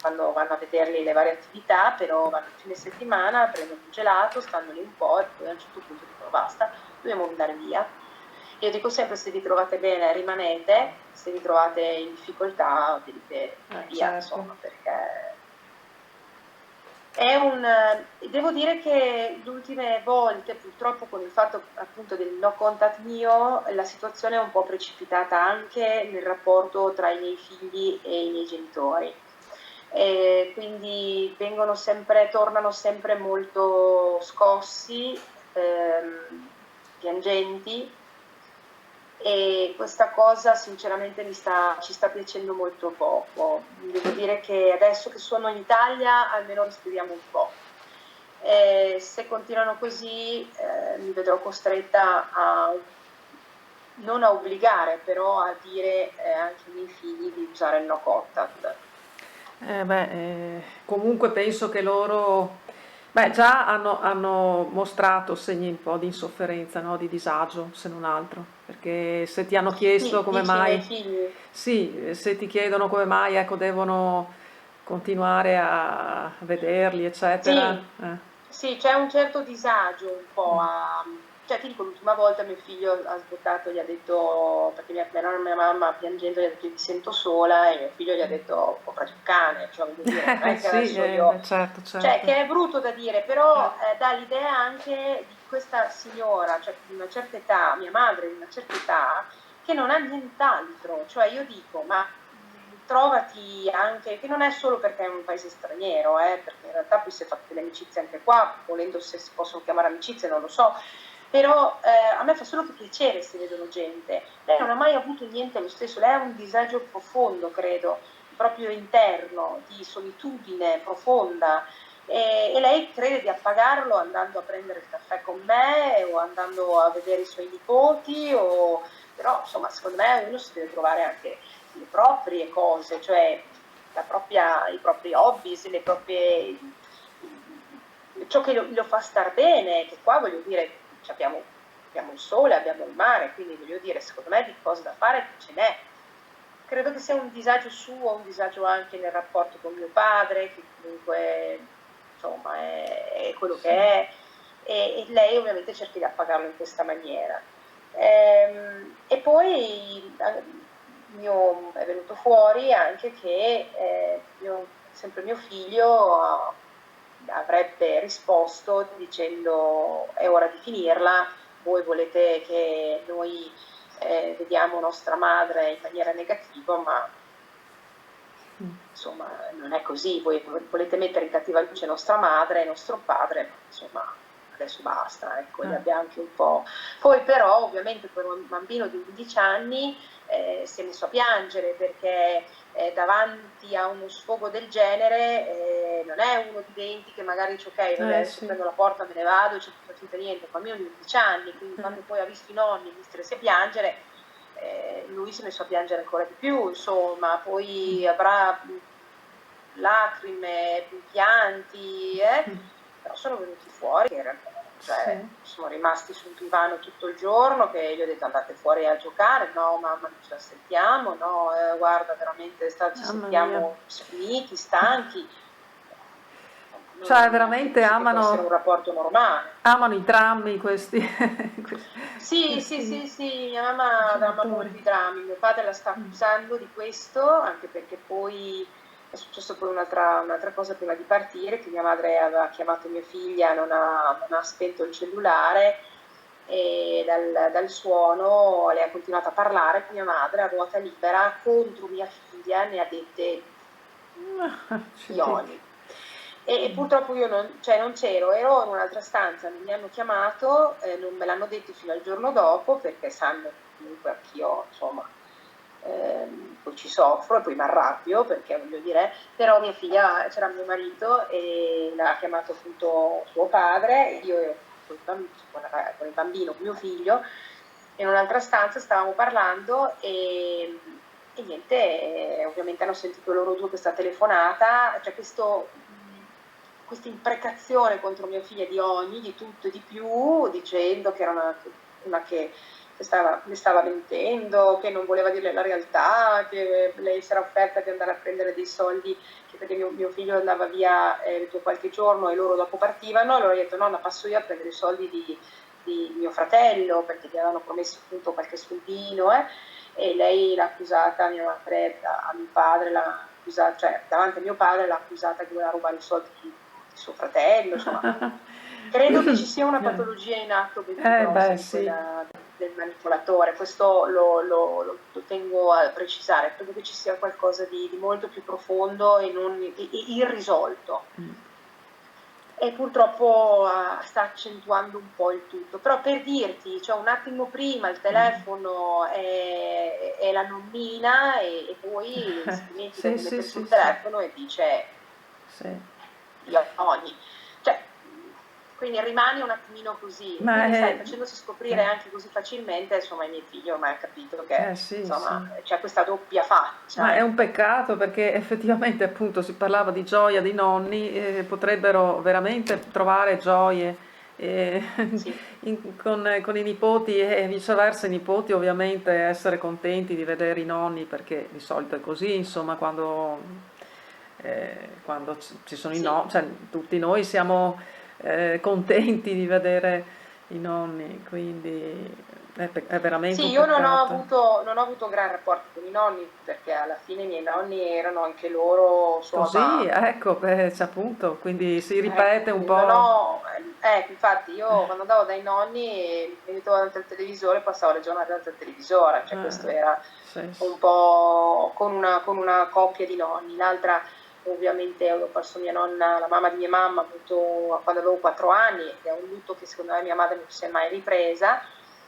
vanno a vederli le varie attività, però vanno il fine settimana, prendono un gelato, stanno lì un po' e poi a un certo punto dicono basta, dobbiamo andare via. Io dico sempre se vi trovate bene rimanete, se vi trovate in difficoltà venite via, Certo. insomma, perché devo dire che le ultime volte, purtroppo con il fatto appunto del no contact mio, la situazione è un po' precipitata anche nel rapporto tra i miei figli e i miei genitori. E quindi tornano sempre molto scossi, piangenti, e questa cosa sinceramente ci sta piacendo molto poco. Devo dire che adesso che sono in Italia almeno respiriamo un po'. Se continuano così mi vedrò costretta non a obbligare, però a dire anche ai miei figli di usare il no contact. Comunque penso che loro, beh, già hanno mostrato segni un po' di insofferenza, no? Di disagio, se non altro, perché se ti hanno chiesto come Dici i miei mai, figli? sì, se ti chiedono come mai, ecco, devono continuare a vederli, eccetera. Sì, sì, c'è un certo disagio un po' cioè ti dico l'ultima volta mio figlio ha sbottato, gli ha detto, perché mia mamma piangendo gli ha detto ti sento sola e mio figlio gli ha detto comprati un cane, cioè voglio dire, non è che Sì, adesso io, certo, cioè certo. che è brutto da dire, però dà l'idea anche di questa signora, cioè di una certa età, mia madre di una certa età, che non ha nient'altro, cioè io dico, ma trovati anche, che non è solo perché è un paese straniero, perché in realtà poi si è fatto delle amicizie anche qua, volendo se si possono chiamare amicizie, non lo so, però a me fa solo che piacere se vedono gente. Lei non ha mai avuto niente allo stesso, lei ha un disagio profondo, credo, proprio interno, di solitudine profonda. E lei crede di appagarlo andando a prendere il caffè con me o andando a vedere i suoi nipoti o però insomma secondo me uno si deve trovare anche le proprie cose, cioè i propri hobby, ciò che lo fa star bene, che qua voglio dire abbiamo il sole, abbiamo il mare, quindi voglio dire, secondo me di cose da fare ce n'è. Credo che sia un disagio suo, un disagio anche nel rapporto con mio padre, che comunque insomma è quello che è, e lei ovviamente cerca di appagarlo in questa maniera. E poi è venuto fuori anche che sempre mio figlio avrebbe risposto dicendo è ora di finirla, voi volete che noi vediamo nostra madre in maniera negativa, ma insomma non è così, voi volete mettere in cattiva luce nostra madre e nostro padre, ma insomma adesso basta, ecco, gli abbia anche un po'. Poi però ovviamente per un bambino di 11 anni si è messo a piangere perché davanti a uno sfogo del genere non è uno di 20 che magari dice ok, adesso prendo la porta, me ne vado e c'è tutta finta niente, un bambino di 11 anni, quindi quando poi ha visto i nonni mettersi a piangere, lui si è messo a piangere ancora di più, insomma, poi avrà lacrime, pianti, però sono venuti fuori, cioè, sono rimasti sul divano tutto il giorno, che gli ho detto andate fuori a giocare, no mamma non ce la sentiamo, no guarda veramente ci sentiamo sfiniti, stanchi. Cioè veramente può essere un rapporto normale. Amano i drammi questi. Sì, mia mamma ama molto i drammi, mio padre la sta accusando di questo, anche perché poi è successo poi un'altra cosa prima di partire, che mia madre aveva chiamato mia figlia, non ha spento il cellulare e dal suono lei ha continuato a parlare con mia madre a ruota libera contro mia figlia, ne ha dette milioni. E purtroppo io non c'ero, ero in un'altra stanza, non mi hanno chiamato, non me l'hanno detto fino al giorno dopo perché sanno comunque anch'io, insomma, poi ci soffro e poi mi arrabbio perché voglio dire, però mia figlia, c'era mio marito e l'ha chiamato appunto suo padre, io con il bambino, con mio figlio, in un'altra stanza stavamo parlando e niente, ovviamente hanno sentito loro due questa telefonata, cioè questa imprecazione contro mia figlia di ogni, di tutto e di più, dicendo che era una che le stava mentendo, che non voleva dirle la realtà, che lei si era offerta di andare a prendere dei soldi perché mio figlio andava via dopo qualche giorno e loro dopo partivano, allora gli ho detto nonna passo io a prendere i soldi di mio fratello perché gli avevano promesso appunto qualche soldino e lei l'ha accusata, mia madre, a mio padre, cioè davanti a mio padre l'ha accusata che voleva rubare i soldi di suo fratello, insomma. Credo che ci sia una patologia in atto ben più grossa del manipolatore, questo lo tengo a precisare, credo che ci sia qualcosa di molto più profondo e irrisolto. E purtroppo sta accentuando un po' il tutto, però per dirti, cioè un attimo prima il telefono è la nonnina e poi si dimentica di mettere sul telefono e dice io ogni, cioè quindi rimani un attimino così, quindi sai, facendosi scoprire anche così facilmente, insomma i miei figli ormai hanno capito che insomma c'è questa doppia faccia. Ma è un peccato perché effettivamente appunto si parlava di gioia di nonni, potrebbero veramente trovare gioie con i nipoti e viceversa i nipoti ovviamente essere contenti di vedere i nonni perché di solito è così, insomma quando ci sono i nonni, cioè tutti noi siamo contenti di vedere i nonni, quindi è veramente un io peccato. non ho avuto gran rapporti con i nonni perché alla fine i miei nonni erano anche loro sua Così, mamma. ecco, appunto, quindi si ripete un po'. Non ho, infatti io quando andavo dai nonni mi mettevo davanti al televisore e passavo le giornate davanti al televisore, cioè questo era un po' con una coppia di nonni. L'altra ovviamente ho perso mia nonna, la mamma di mia mamma, quando avevo 4 anni, ed è un lutto che secondo me mia madre non si è mai ripresa,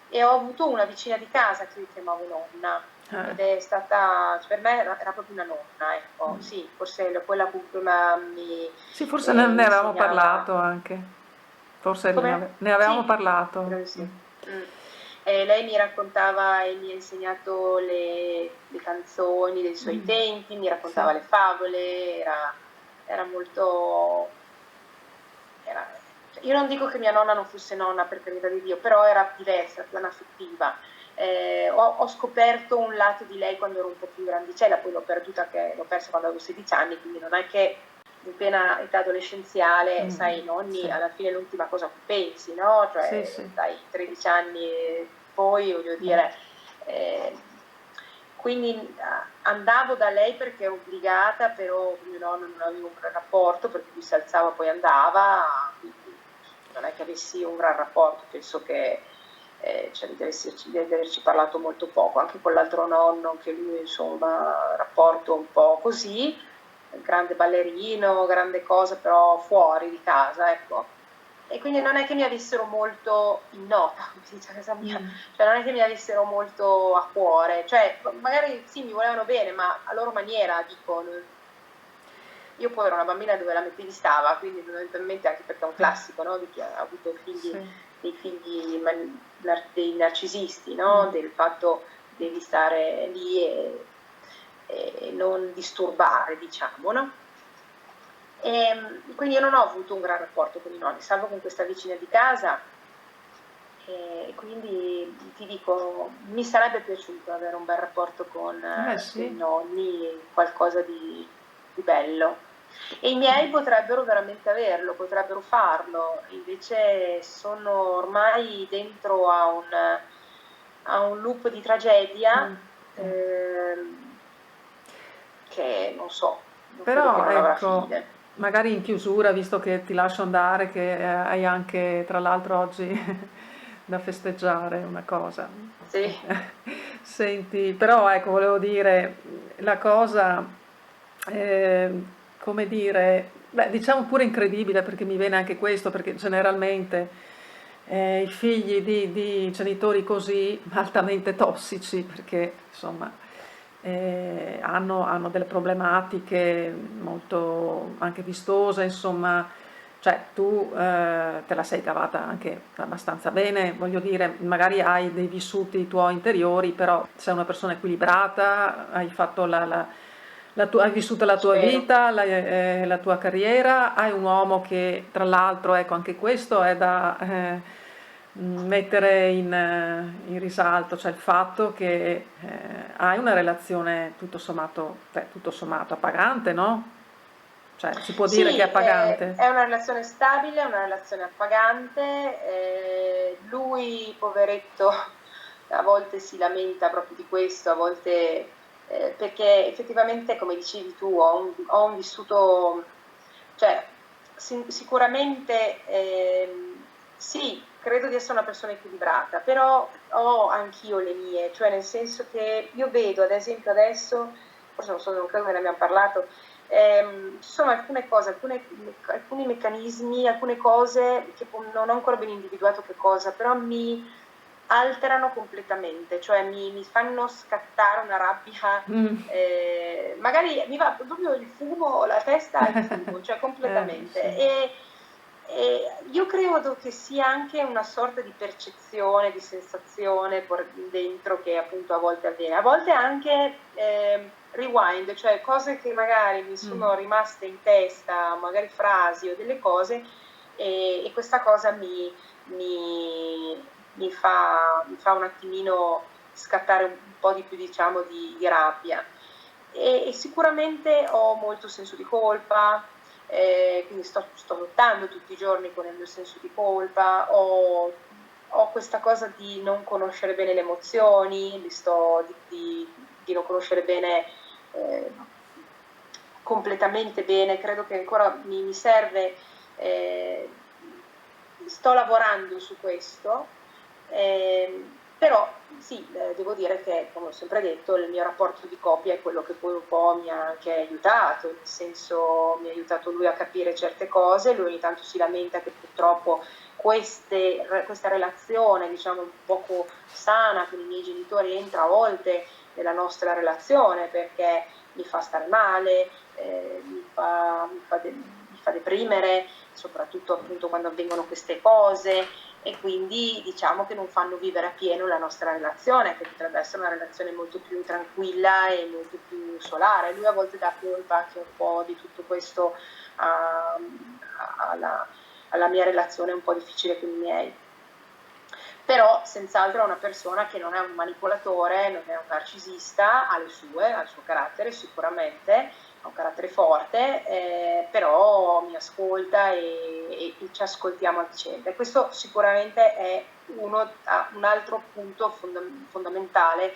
e ho avuto una vicina di casa che io chiamavo nonna, ed è stata, cioè per me era proprio una nonna, ecco, sì, forse quella con cui Sì, forse ne avevamo insegnava. parlato anche, forse Come? ne avevamo Sì, parlato. credo sì. Lei mi raccontava e mi ha insegnato le canzoni dei suoi tempi, mi raccontava Sì. le favole, era molto... io non dico che mia nonna non fosse nonna, per carità di Dio, però era diversa, più anaffettiva. Ho scoperto un lato di lei quando ero un po' più grandicella, poi l'ho persa quando avevo 16 anni, quindi non è che in piena età adolescenziale, sai, i nonni Sì, alla fine è l'ultima cosa a cui pensi, no? sì, Cioè, sì. dai 13 anni e poi, voglio dire, eh, quindi andavo da lei perché ero obbligata, però con mio nonno non avevo un gran rapporto, perché lui si alzava poi andava, quindi non è che avessi un gran rapporto, penso che cioè, di averci parlato molto poco, anche con l'altro nonno, che lui insomma, rapporto un po' così, grande ballerino, grande cosa, però fuori di casa, ecco. E quindi non è che mi avessero molto in nota, come si dice a casa mia, cioè non è che mi avessero molto a cuore, cioè magari sì mi volevano bene, ma a loro maniera, dico, io poi ero una bambina dove la mettevi stava, quindi fondamentalmente anche perché è un classico, no? Di chi ha avuto figli, Sì. dei figli dei narcisisti, no? Del fatto devi stare lì e non disturbare, diciamo, no? Quindi io non ho avuto un gran rapporto con i nonni, salvo con questa vicina di casa, e quindi ti dico, mi sarebbe piaciuto avere un bel rapporto con i Sì. nonni, qualcosa di bello. E i miei potrebbero veramente averlo, potrebbero farlo, invece sono ormai dentro a un loop di tragedia che non so, credo che Però non avrà ecco, fine. magari in chiusura, visto che ti lascio andare, che hai anche tra l'altro oggi da festeggiare una cosa. Sì, Senti, però ecco, volevo dire, la cosa, eh, come dire, beh, diciamo pure incredibile perché mi viene anche questo, perché generalmente i figli di genitori così altamente tossici, perché insomma hanno delle problematiche molto anche vistose, insomma, cioè tu te la sei cavata anche abbastanza bene, voglio dire, magari hai dei vissuti tuoi interiori, però sei una persona equilibrata, hai fatto hai vissuto la tua spero. vita, la tua carriera, hai un uomo che tra l'altro, ecco, anche questo è da mettere in risalto, cioè il fatto che hai una relazione tutto sommato appagante, no? Cioè si può dire che è Sì, appagante. è una relazione stabile, è una relazione appagante. Lui, poveretto, a volte si lamenta proprio di questo, a volte perché effettivamente, come dicevi tu, ho un vissuto, cioè sicuramente sì, credo di essere una persona equilibrata, però ho anch'io le mie, cioè nel senso che io vedo, ad esempio adesso, forse non credo che ne abbiamo parlato, ci sono alcune cose, alcuni meccanismi, alcune cose che non ho ancora ben individuato che cosa, però mi alterano completamente, cioè mi fanno scattare una rabbia, magari mi va proprio il fumo, la testa al fumo, cioè completamente. Sì. E io credo che sia anche una sorta di percezione, di sensazione dentro che appunto a volte avviene, a volte anche rewind, cioè cose che magari mi sono rimaste in testa, magari frasi o delle cose, e questa cosa mi fa un attimino scattare un po' di più, diciamo, di rabbia. E sicuramente ho molto senso di colpa, quindi sto lottando tutti i giorni con il mio senso di colpa, ho questa cosa di non conoscere bene le emozioni, di non conoscere bene, eh, completamente bene, credo che ancora mi serve, sto lavorando su questo, però sì, devo dire che, come ho sempre detto, il mio rapporto di coppia è quello che poi un po' mi ha anche aiutato, nel senso mi ha aiutato lui a capire certe cose, lui ogni tanto si lamenta che purtroppo questa relazione, diciamo, un poco sana con i miei genitori entra a volte nella nostra relazione perché mi fa stare male, mi fa deprimere, soprattutto appunto quando avvengono queste cose, e quindi diciamo che non fanno vivere a pieno la nostra relazione, che potrebbe essere una relazione molto più tranquilla e molto più solare. Lui a volte dà colpa anche un po' di tutto questo alla mia relazione un po' difficile con i miei. Però senz'altro è una persona che non è un manipolatore, non è un narcisista, ha il suo carattere sicuramente, ha un carattere forte, però mi ascolta e ci ascoltiamo a vicenda. E questo sicuramente è un altro punto fondamentale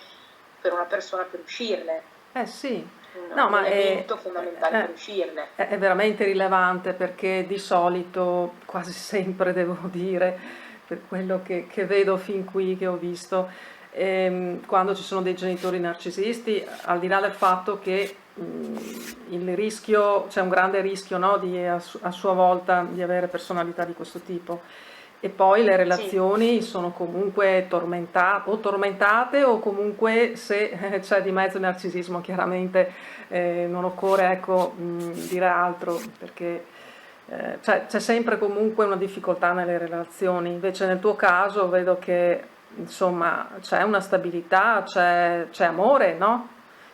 per una persona per uscirne, Sì, no, un ma elemento fondamentale per uscirne. è veramente rilevante perché di solito, quasi sempre devo dire, per quello che vedo fin qui, che ho visto, quando ci sono dei genitori narcisisti, al di là del fatto che il rischio, c'è un grande rischio, no, a sua volta di avere personalità di questo tipo. E poi le Sì. relazioni sono comunque tormentate o comunque se c'è di mezzo il narcisismo chiaramente non occorre ecco, dire altro perché c'è sempre comunque una difficoltà nelle relazioni, invece nel tuo caso vedo che insomma c'è una stabilità, c'è amore, no?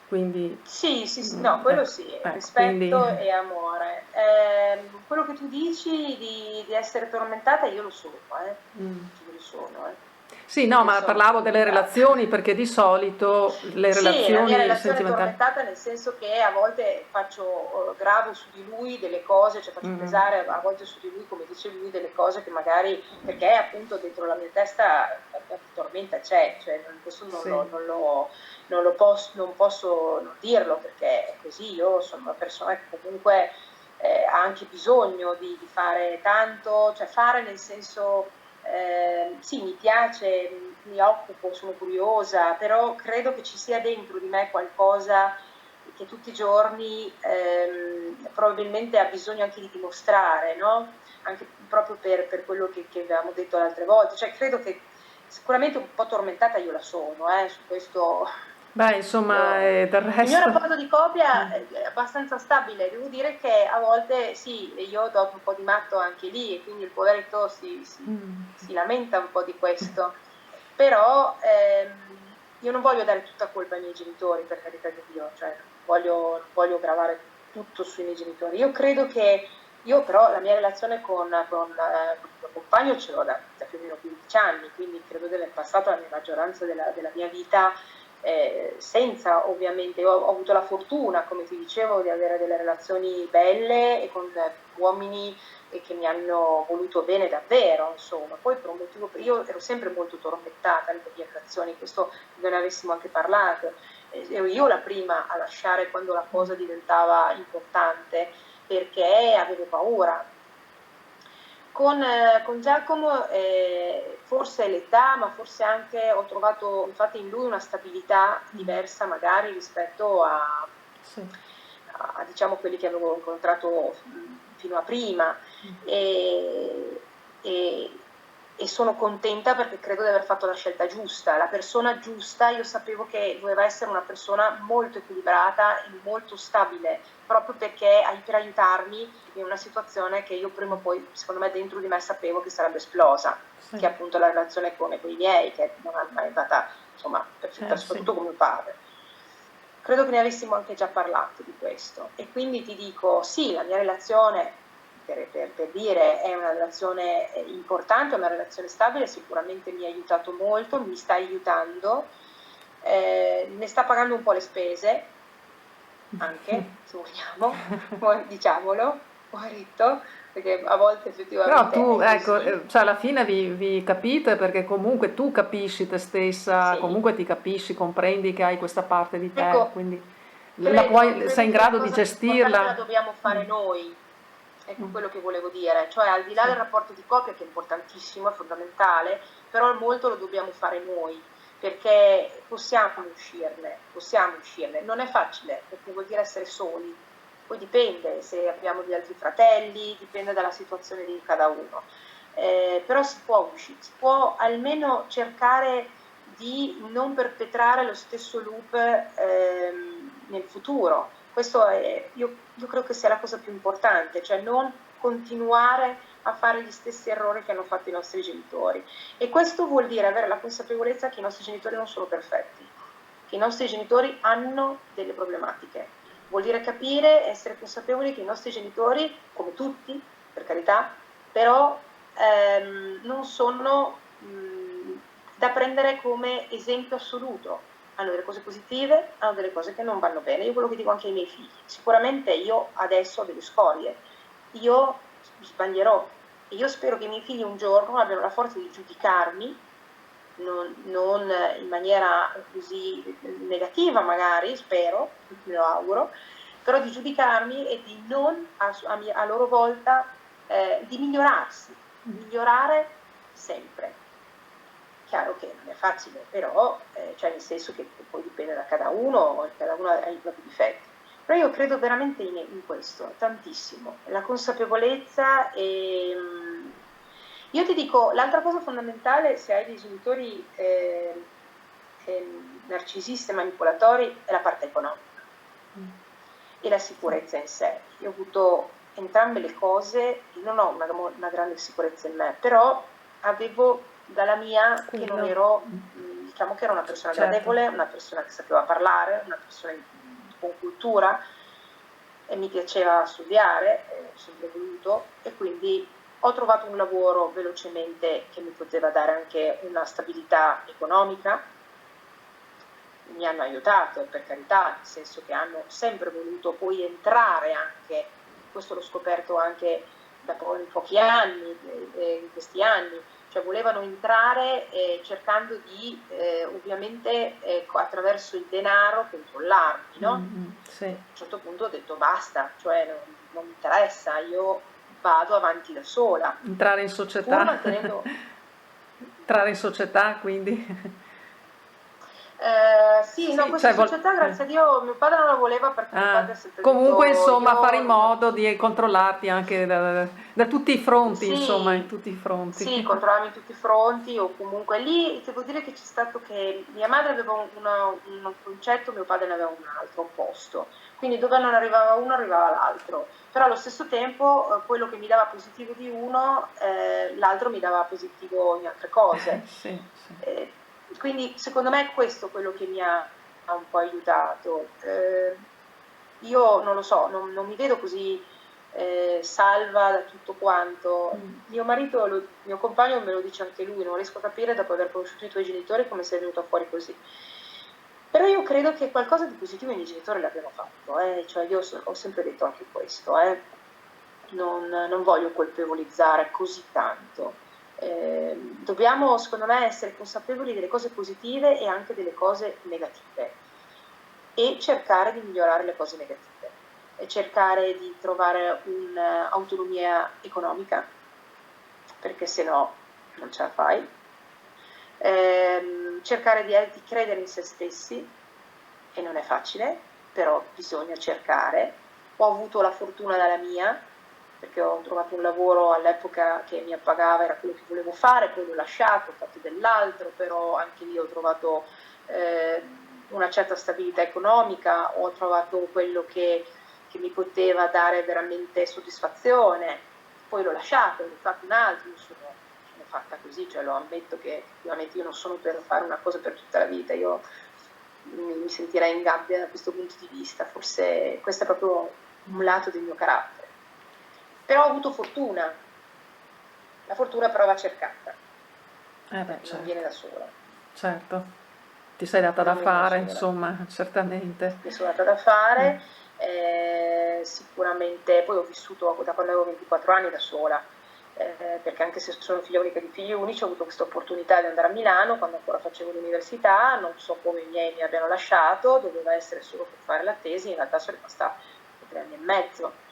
Quindi, Sì, sì, sì, no, quello sì, quindi rispetto e amore. Quello che tu dici di essere tormentata, io lo sono, io lo sono, sì, no, io ma sono parlavo delle tormentata. relazioni perché di solito le Sì, la mia relazioni relazione è sentimentali. tormentata nel senso che a volte gravo su di lui delle cose, cioè faccio Mm, pesare a volte su di lui, come dice lui, delle cose che magari, perché appunto dentro la mia testa la tormenta c'è, cioè questo sì. non posso non dirlo perché è così, io sono una persona che comunque ha anche bisogno di fare tanto, cioè fare nel senso sì, mi piace, mi occupo, sono curiosa, però credo che ci sia dentro di me qualcosa che tutti i giorni probabilmente ha bisogno anche di dimostrare, no? Anche proprio per quello che avevamo detto le altre volte, cioè credo che sicuramente un po' tormentata io la sono, su questo Beh, insomma, io... del Il mio resto. rapporto di coppia è abbastanza stabile, devo dire che a volte sì, io do un po' di matto anche lì e quindi il poveretto si lamenta un po' di questo, però io non voglio dare tutta colpa ai miei genitori, per carità di Dio, cioè non voglio gravare tutto sui miei genitori. Io credo che io però la mia relazione con il mio compagno ce l'ho da più o meno 15 anni, quindi credo di aver passato la maggioranza della mia vita senza ovviamente, ho avuto la fortuna, come ti dicevo, di avere delle relazioni belle e con uomini che mi hanno voluto bene davvero, insomma. Poi per un motivo, io ero sempre molto tormentata nelle mie relazioni, questo non ne avessimo anche parlato, ero io la prima a lasciare quando la cosa diventava importante, perché avevo paura. Con Giacomo forse l'età, ma forse anche ho trovato infatti in lui una stabilità diversa magari rispetto Sì. a diciamo quelli che avevo incontrato fino a prima e, e, e sono contenta perché credo di aver fatto la scelta giusta, la persona giusta. Io sapevo che doveva essere una persona molto equilibrata e molto stabile, proprio perché per aiutarmi in una situazione che io prima o poi, secondo me, dentro di me sapevo che sarebbe esplosa, Sì. che è appunto la relazione con i miei, che non è mai andata, insomma, perfetta, Sì. soprattutto con mio padre. Credo che ne avessimo anche già parlato di questo e quindi ti dico sì, la mia relazione, per dire, è una relazione importante, è una relazione stabile, sicuramente mi ha aiutato molto, mi sta aiutando, ne sta pagando un po' le spese, anche, se vogliamo, diciamolo, poveretto, perché a volte Però effettivamente tu, è ecco, così. cioè alla fine vi capite perché comunque tu capisci te stessa, Sì. comunque ti capisci, comprendi che hai questa parte di te, Ecco, quindi sei credo in che la grado di cosa più importante la gestirla. dobbiamo Mm, fare noi, ecco mm, quello che volevo dire, cioè al di là sì, del rapporto di coppia che è importantissimo, è fondamentale, però molto lo dobbiamo fare noi, perché possiamo uscirne, non è facile, perché vuol dire essere soli, poi dipende se abbiamo degli altri fratelli, dipende dalla situazione di cada uno, però si può uscire, si può almeno cercare di non perpetrare lo stesso loop nel futuro. Questo io credo che sia la cosa più importante, cioè non continuare a fare gli stessi errori che hanno fatto i nostri genitori. E questo vuol dire avere la consapevolezza che i nostri genitori non sono perfetti, che i nostri genitori hanno delle problematiche. Vuol dire capire, essere consapevoli che i nostri genitori, come tutti, per carità, però non sono da prendere come esempio assoluto. Hanno delle cose positive, hanno delle cose che non vanno bene. Io quello che dico anche ai miei figli, sicuramente io adesso ho delle scorie, io sbaglierò e io spero che i miei figli un giorno abbiano la forza di giudicarmi, non in maniera così negativa magari, spero, me lo auguro, però di giudicarmi e di non a loro volta di migliorarsi, migliorare sempre. Chiaro che non è facile, però cioè nel senso che poi dipende da cada uno ha i propri difetti. Però io credo veramente in questo, tantissimo, la consapevolezza e io ti dico, l'altra cosa fondamentale se hai dei genitori narcisisti e manipolatori è la parte economica e la sicurezza in sé. Io ho avuto entrambe le cose, io non ho una grande sicurezza in me, però avevo dalla mia che non ero, diciamo che ero una persona gradevole, una persona che sapeva parlare, una persona con cultura e mi piaceva studiare, ho sempre voluto e quindi ho trovato un lavoro velocemente che mi poteva dare anche una stabilità economica. Mi hanno aiutato, per carità, nel senso che hanno sempre voluto poi entrare anche, questo l'ho scoperto anche da pochi anni, in questi anni, cioè volevano entrare cercando di ovviamente attraverso il denaro controllarmi, no? Sì. A un certo punto ho detto basta, cioè non mi interessa, io vado avanti da sola. Entrare in società. Pur mantenendo... Entrare in società, quindi... sì, no, questa società, grazie a Dio, mio padre non la voleva perché mio padre è sempre comunque, detto, insomma, io... fare in modo di controllarti anche da tutti i fronti, Sì, insomma, in tutti i fronti. sì, controllarmi in tutti i fronti o comunque lì devo dire che c'è stato che mia madre aveva un concetto, mio padre ne aveva un altro opposto, quindi dove non arrivava uno arrivava l'altro, però allo stesso tempo quello che mi dava positivo di uno, l'altro mi dava positivo in altre cose. Sì. Quindi secondo me è questo quello che mi ha un po' aiutato. Io non lo so, non mi vedo così salva da tutto quanto. Mio marito, mio compagno me lo dice anche lui, non riesco a capire dopo aver conosciuto i tuoi genitori come sei venuta fuori così. Però io credo che qualcosa di positivo i miei genitori l'abbiano fatto, cioè io ho sempre detto anche questo, non voglio colpevolizzare così tanto. Dobbiamo, secondo me, essere consapevoli delle cose positive e anche delle cose negative e cercare di migliorare le cose negative e cercare di trovare un'autonomia economica, perché se no non ce la fai. Cercare di credere in se stessi, e non è facile, però bisogna cercare. Ho avuto la fortuna dalla mia, perché ho trovato un lavoro all'epoca che mi appagava, era quello che volevo fare, poi l'ho lasciato, ho fatto dell'altro, però anche lì ho trovato una certa stabilità economica, ho trovato quello che mi poteva dare veramente soddisfazione, poi l'ho lasciato, l'ho fatto un altro, sono fatta così, cioè lo ammetto che effettivamente io non sono per fare una cosa per tutta la vita, io mi sentirei in gabbia da questo punto di vista, forse questo è proprio un lato del mio carattere. Però ho avuto fortuna, la fortuna però va cercata, non viene da sola. Certo, ti sei data da fare, insomma, certamente. Mi sono data da fare, sicuramente, poi ho vissuto da quando avevo 24 anni da sola, perché anche se sono figlia unica di figli unici ho avuto questa opportunità di andare a Milano quando ancora facevo l'università, non so come i miei mi abbiano lasciato, doveva essere solo per fare la tesi, in realtà sono rimasta 3 anni e mezzo.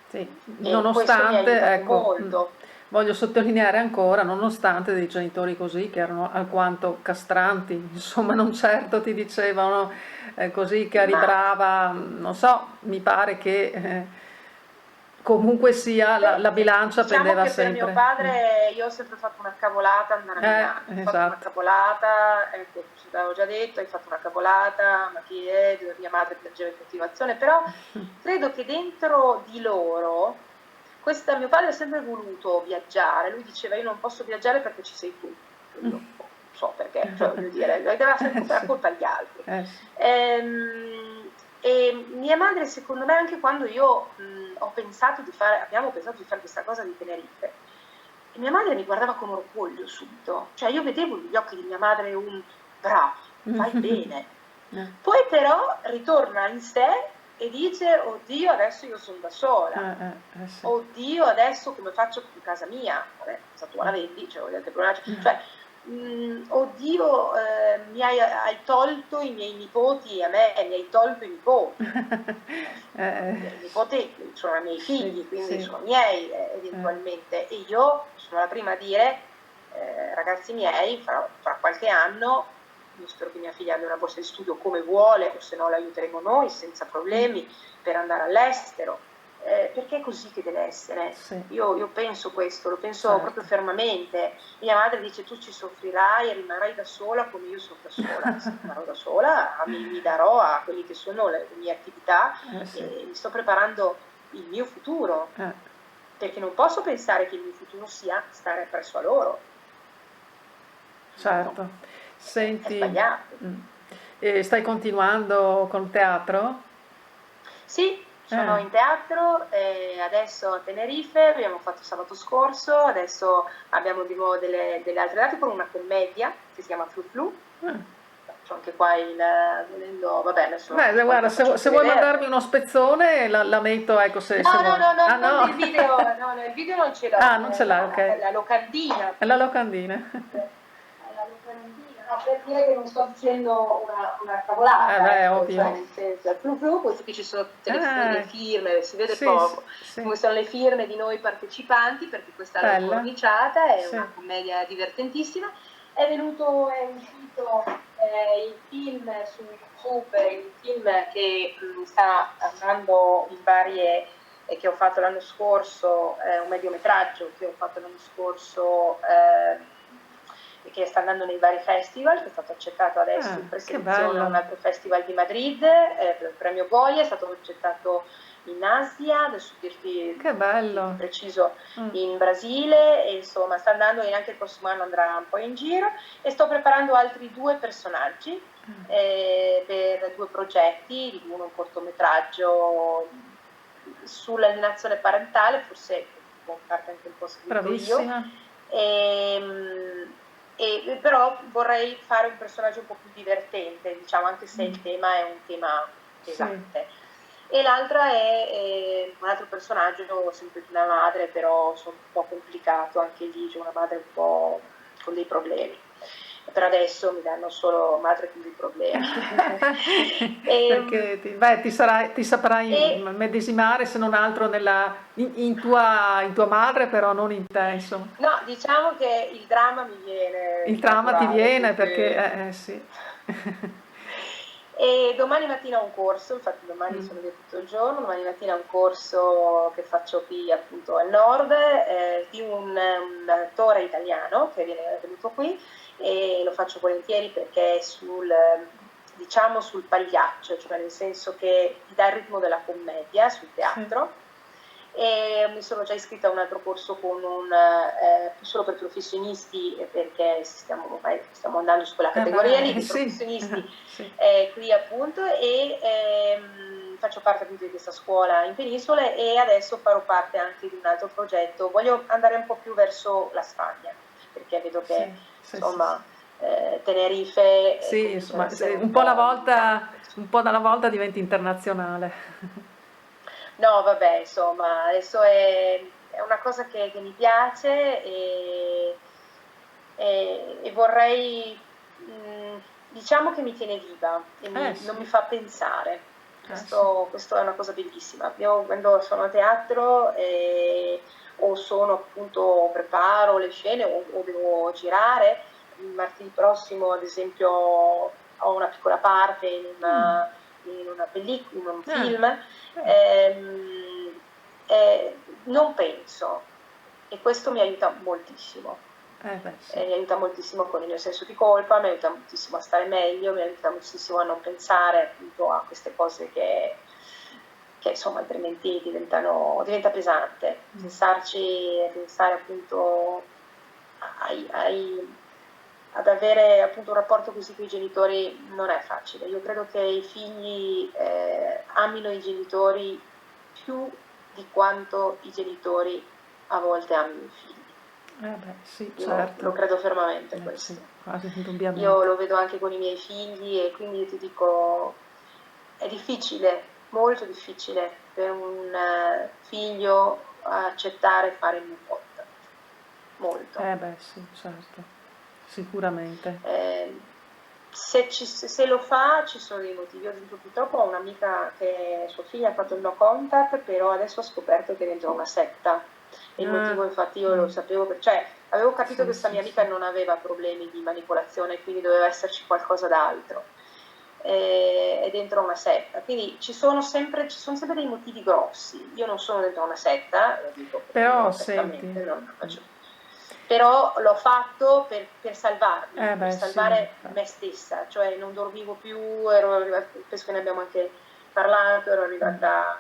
Sì, e nonostante, ecco, molto. Voglio sottolineare ancora, nonostante dei genitori così che erano alquanto castranti, insomma non certo ti dicevano così che eri brava, non so, mi pare che comunque sia la bilancia diciamo pendeva che sempre. Per mio padre io ho sempre fatto una cavolata andare a Milano, ho fatto una cavolata, ecco, ce l'avevo già detto, hai fatto una cavolata, ma chi è? Mia madre piangeva in motivazione, però credo che dentro di loro mio padre ha sempre voluto viaggiare, lui diceva io non posso viaggiare perché ci sei tu, io non so perché, cioè voglio dire, deve sempre la colpa agli altri. E mia madre, secondo me, anche quando io abbiamo pensato di fare questa cosa di Tenerife, mia madre mi guardava con orgoglio subito, cioè io vedevo negli occhi di mia madre un bravo, fai bene. Poi però ritorna in sé e dice oddio adesso io sono da sola, sì. oddio adesso come faccio in casa mia, vabbè, se tu la vendi, cioè, cioè oddio hai tolto i miei nipoti, a me mi hai tolto i nipoti. I nipoti sono i miei figli, quindi sono miei eventualmente, e io sono la prima a dire ragazzi miei, fra qualche anno io spero che mia figlia abbia una borsa di studio come vuole, o se no l'aiuteremo noi senza problemi per andare all'estero, perché è così che deve essere. Io penso questo, lo penso proprio fermamente. Mia madre dice tu ci soffrirai e rimarrai da sola come io sono da sola. Se rimarrò da sola mi darò a quelli che sono le mie attività e mi sto preparando il mio futuro, perché non posso pensare che il mio futuro sia stare presso a loro. Certo. No. Senti, è sbagliato. Stai continuando con teatro? Sì, sono in teatro, adesso a Tenerife, abbiamo fatto sabato scorso, adesso abbiamo di nuovo delle altre date con una commedia che si chiama Flu Flu. C'ho anche qua volendo, vabbè, adesso guarda, se vuoi mandarmi uno spezzone la metto, ecco, se vuoi. No, il video non ce l'ho. Non ce l'hai, ok. È la locandina. È la locandina. No, per dire che non sto dicendo una cavolata, ovvio. Cioè, nel senso, poi qui ci sono tutte le firme, si vede poco, come sono le firme di noi partecipanti, perché questa è la corniciata, è una commedia divertentississima, è uscito il film su YouTube, il film che sta andando in varie, che ho fatto l'anno scorso, un mediometraggio che ho fatto l'anno scorso, che sta andando nei vari festival, che è stato accettato adesso in preselezione a un altro festival di Madrid, per il premio Goya, è stato accettato in Asia, adesso dirti che bello, preciso, in Brasile, e insomma sta andando, e anche il prossimo anno andrà un po' in giro, e sto preparando altri 2 personaggi per 2 progetti, di uno un cortometraggio sull'alienazione parentale, forse con parte anche un po' scritto io, però vorrei fare un personaggio un po' più divertente, diciamo, anche se il tema è un tema pesante. E l'altra è un altro personaggio, sempre di una madre, però sono un po' complicato anche lì, c'è una madre un po' con dei problemi. Per adesso mi danno solo madre con dei problemi. Perché ti saprai medesimare, se non altro in tua madre, però non in te, insomma. No, diciamo che il dramma mi viene. Il dramma ti viene perché sì. E domani mattina ho un corso, infatti domani sono via tutto il giorno, domani mattina un corso che faccio qui appunto al nord, di un attore italiano che è venuto qui, e lo faccio volentieri perché è sul pagliaccio, cioè nel senso che ti dà il ritmo della commedia sul teatro. E mi sono già iscritta a un altro corso con solo per professionisti, perché stiamo andando su quella categoria lì di professionisti qui appunto, e faccio parte appunto di questa scuola in penisola, e adesso farò parte anche di un altro progetto. Voglio andare un po' più verso la Spagna, perché vedo che insomma Tenerife insomma, un po' alla volta diventi internazionale. No, vabbè, insomma, adesso è una cosa che mi piace, e vorrei, diciamo che mi tiene viva e non mi fa pensare. Questo è una cosa bellissima. Io quando sono a teatro o sono appunto, preparo le scene o devo girare, il martedì prossimo ad esempio ho una piccola parte in una pellicola, in un film, non penso, e questo mi aiuta moltissimo. Mi aiuta moltissimo con il mio senso di colpa, mi aiuta moltissimo a stare meglio, mi aiuta moltissimo a non pensare appunto a queste cose che perché insomma altrimenti diventa pesante. Pensare appunto ad avere appunto un rapporto così con i genitori non è facile. Io credo che i figli amino i genitori più di quanto i genitori a volte amino i figli. Beh, sì, Io certo. lo credo fermamente questo. Sì, quasi indubbiamente. Io lo vedo anche con i miei figli e quindi ti dico, è difficile, molto difficile per un figlio accettare fare il nipote. Molto. Beh, sì, certo, sicuramente. Se lo fa ci sono dei motivi. Io purtroppo ho un'amica che sua figlia ha fatto il no contact, però adesso ha scoperto che è dentro una setta. E il motivo infatti io lo sapevo, cioè avevo capito che questa mia amica non aveva problemi di manipolazione, quindi doveva esserci qualcosa d'altro. È dentro una setta, quindi ci sono sempre dei motivi grossi. Io non sono dentro una setta, lo dico Però apertamente, non lo faccio. Però l'ho fatto per salvarmi, per salvare me stessa, cioè non dormivo più, ero arrivata, penso che ne abbiamo anche parlato, ero arrivata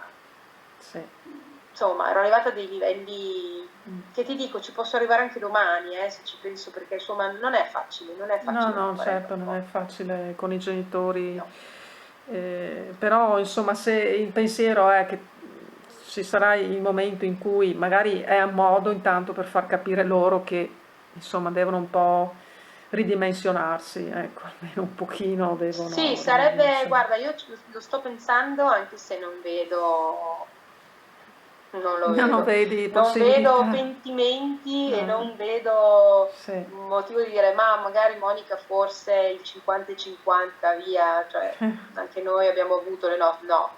insomma, ero arrivata a dei livelli che ti dico, ci posso arrivare anche domani, se ci penso, perché insomma non è facile. No, certo, non è facile con i genitori. No. Però insomma, se il pensiero è che ci sarà il momento in cui magari è un modo intanto per far capire loro che insomma devono un po' ridimensionarsi, ecco, almeno un pochino devono. Sì, sarebbe, guarda, io lo sto pensando anche se non vedo, non lo vedo, non vedo pentimenti e non vedo un motivo di dire ma magari Monica forse il 50 e 50 via, cioè anche noi abbiamo avuto le no,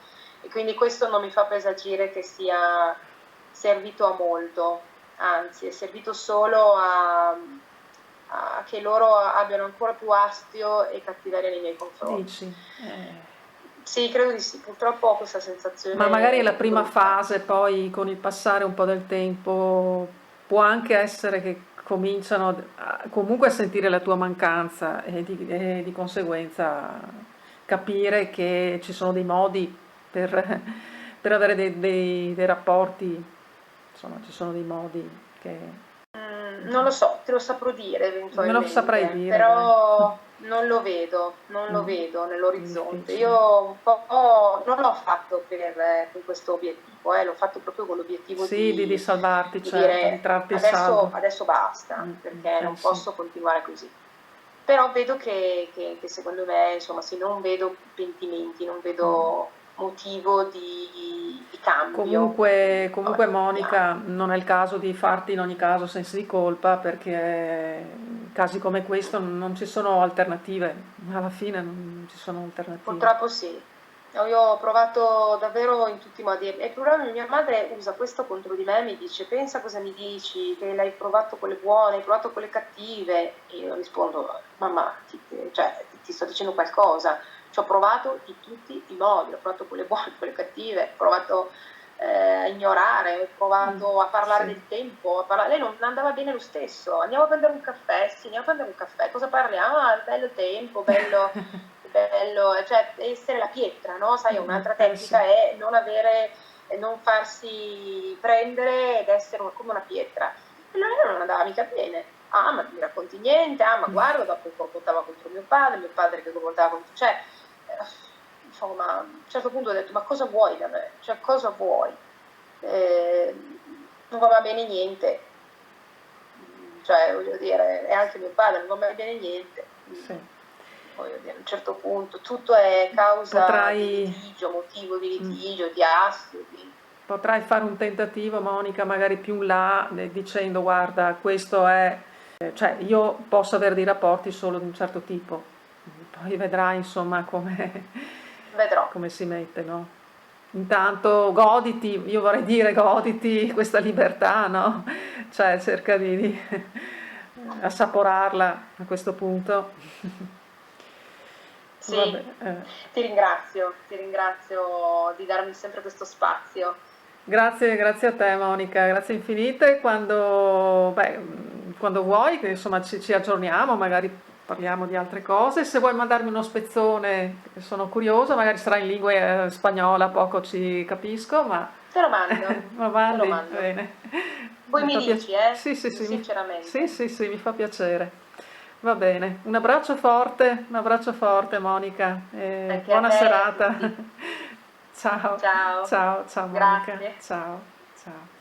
e quindi questo non mi fa presagire che sia servito a molto, anzi è servito solo a che loro abbiano ancora più astio e cattiveria nei miei confronti. Dici? Sì, credo di sì, purtroppo ho questa sensazione. Ma magari è la prima fase, poi con il passare un po' del tempo può anche essere che cominciano comunque a sentire la tua mancanza e di conseguenza capire che ci sono dei modi per avere dei rapporti, insomma ci sono dei modi che. Non lo so, te lo saprò dire eventualmente. Me lo saprai dire. Però non lo vedo nell'orizzonte. Io un po' non l'ho fatto con questo obiettivo, l'ho fatto proprio con l'obiettivo di salvarti, di certo, dire di trarti il salvo. adesso basta, perché non posso continuare così. Però vedo che secondo me, insomma, sì, non vedo pentimenti, non vedo motivo di cambio. Comunque Monica, non è il caso di farti in ogni caso sensi di colpa, perché in casi come questo non ci sono alternative, alla fine non ci sono alternative. Purtroppo sì. Io ho provato davvero in tutti i modi e il problema è che mia madre usa questo contro di me, mi dice pensa cosa mi dici, che l'hai provato con le buone, hai provato con le cattive, e io rispondo mamma, ti sto dicendo qualcosa, ci ho provato in tutti i modi, ho provato con le buone, con le cattive, ho provato a ignorare, ho provato a parlare del tempo, lei non andava bene lo stesso, andiamo a prendere un caffè, sì, andiamo a prendere un caffè, cosa parliamo? Ah, bello tempo, bello, cioè essere la pietra, no? Sai, un'altra tecnica è non farsi prendere ed essere come una pietra. E lei non andava mica bene. Ah, ma mi racconti niente, ma guarda, dopo comportava contro mio padre che comportava contro. Cioè, insomma, a un certo punto ho detto, ma cosa vuoi da me? Cioè, cosa vuoi? Non va bene niente. Cioè, voglio dire, e anche mio padre non va bene niente. Sì. Voglio dire, a un certo punto tutto è causa di litigio, motivo di litigio, di astio. Potrai fare un tentativo, Monica, magari più in là, dicendo guarda, questo è, cioè io posso avere dei rapporti solo di un certo tipo, poi vedrai insomma come si mette, no? Intanto io vorrei dire goditi questa libertà, no? Cioè cerca di assaporarla a questo punto. Sì, ti ringrazio di darmi sempre questo spazio. Grazie a te Monica, grazie infinite. Quando vuoi, che insomma ci aggiorniamo, magari parliamo di altre cose. Se vuoi mandarmi uno spezzone, sono curiosa, magari sarà in lingua spagnola, poco ci capisco, ma Te lo mando, me lo te lo mandi? mando. Bene. Poi Mi mi fa dici, Sì, sì, sì, sì, sinceramente. sì, sì, mi fa piacere. Va bene, un abbraccio forte Monica, e Anche a buona te e a serata. tutti. Ciao, Ciao, ciao, ciao Monica, grazie. ciao, ciao.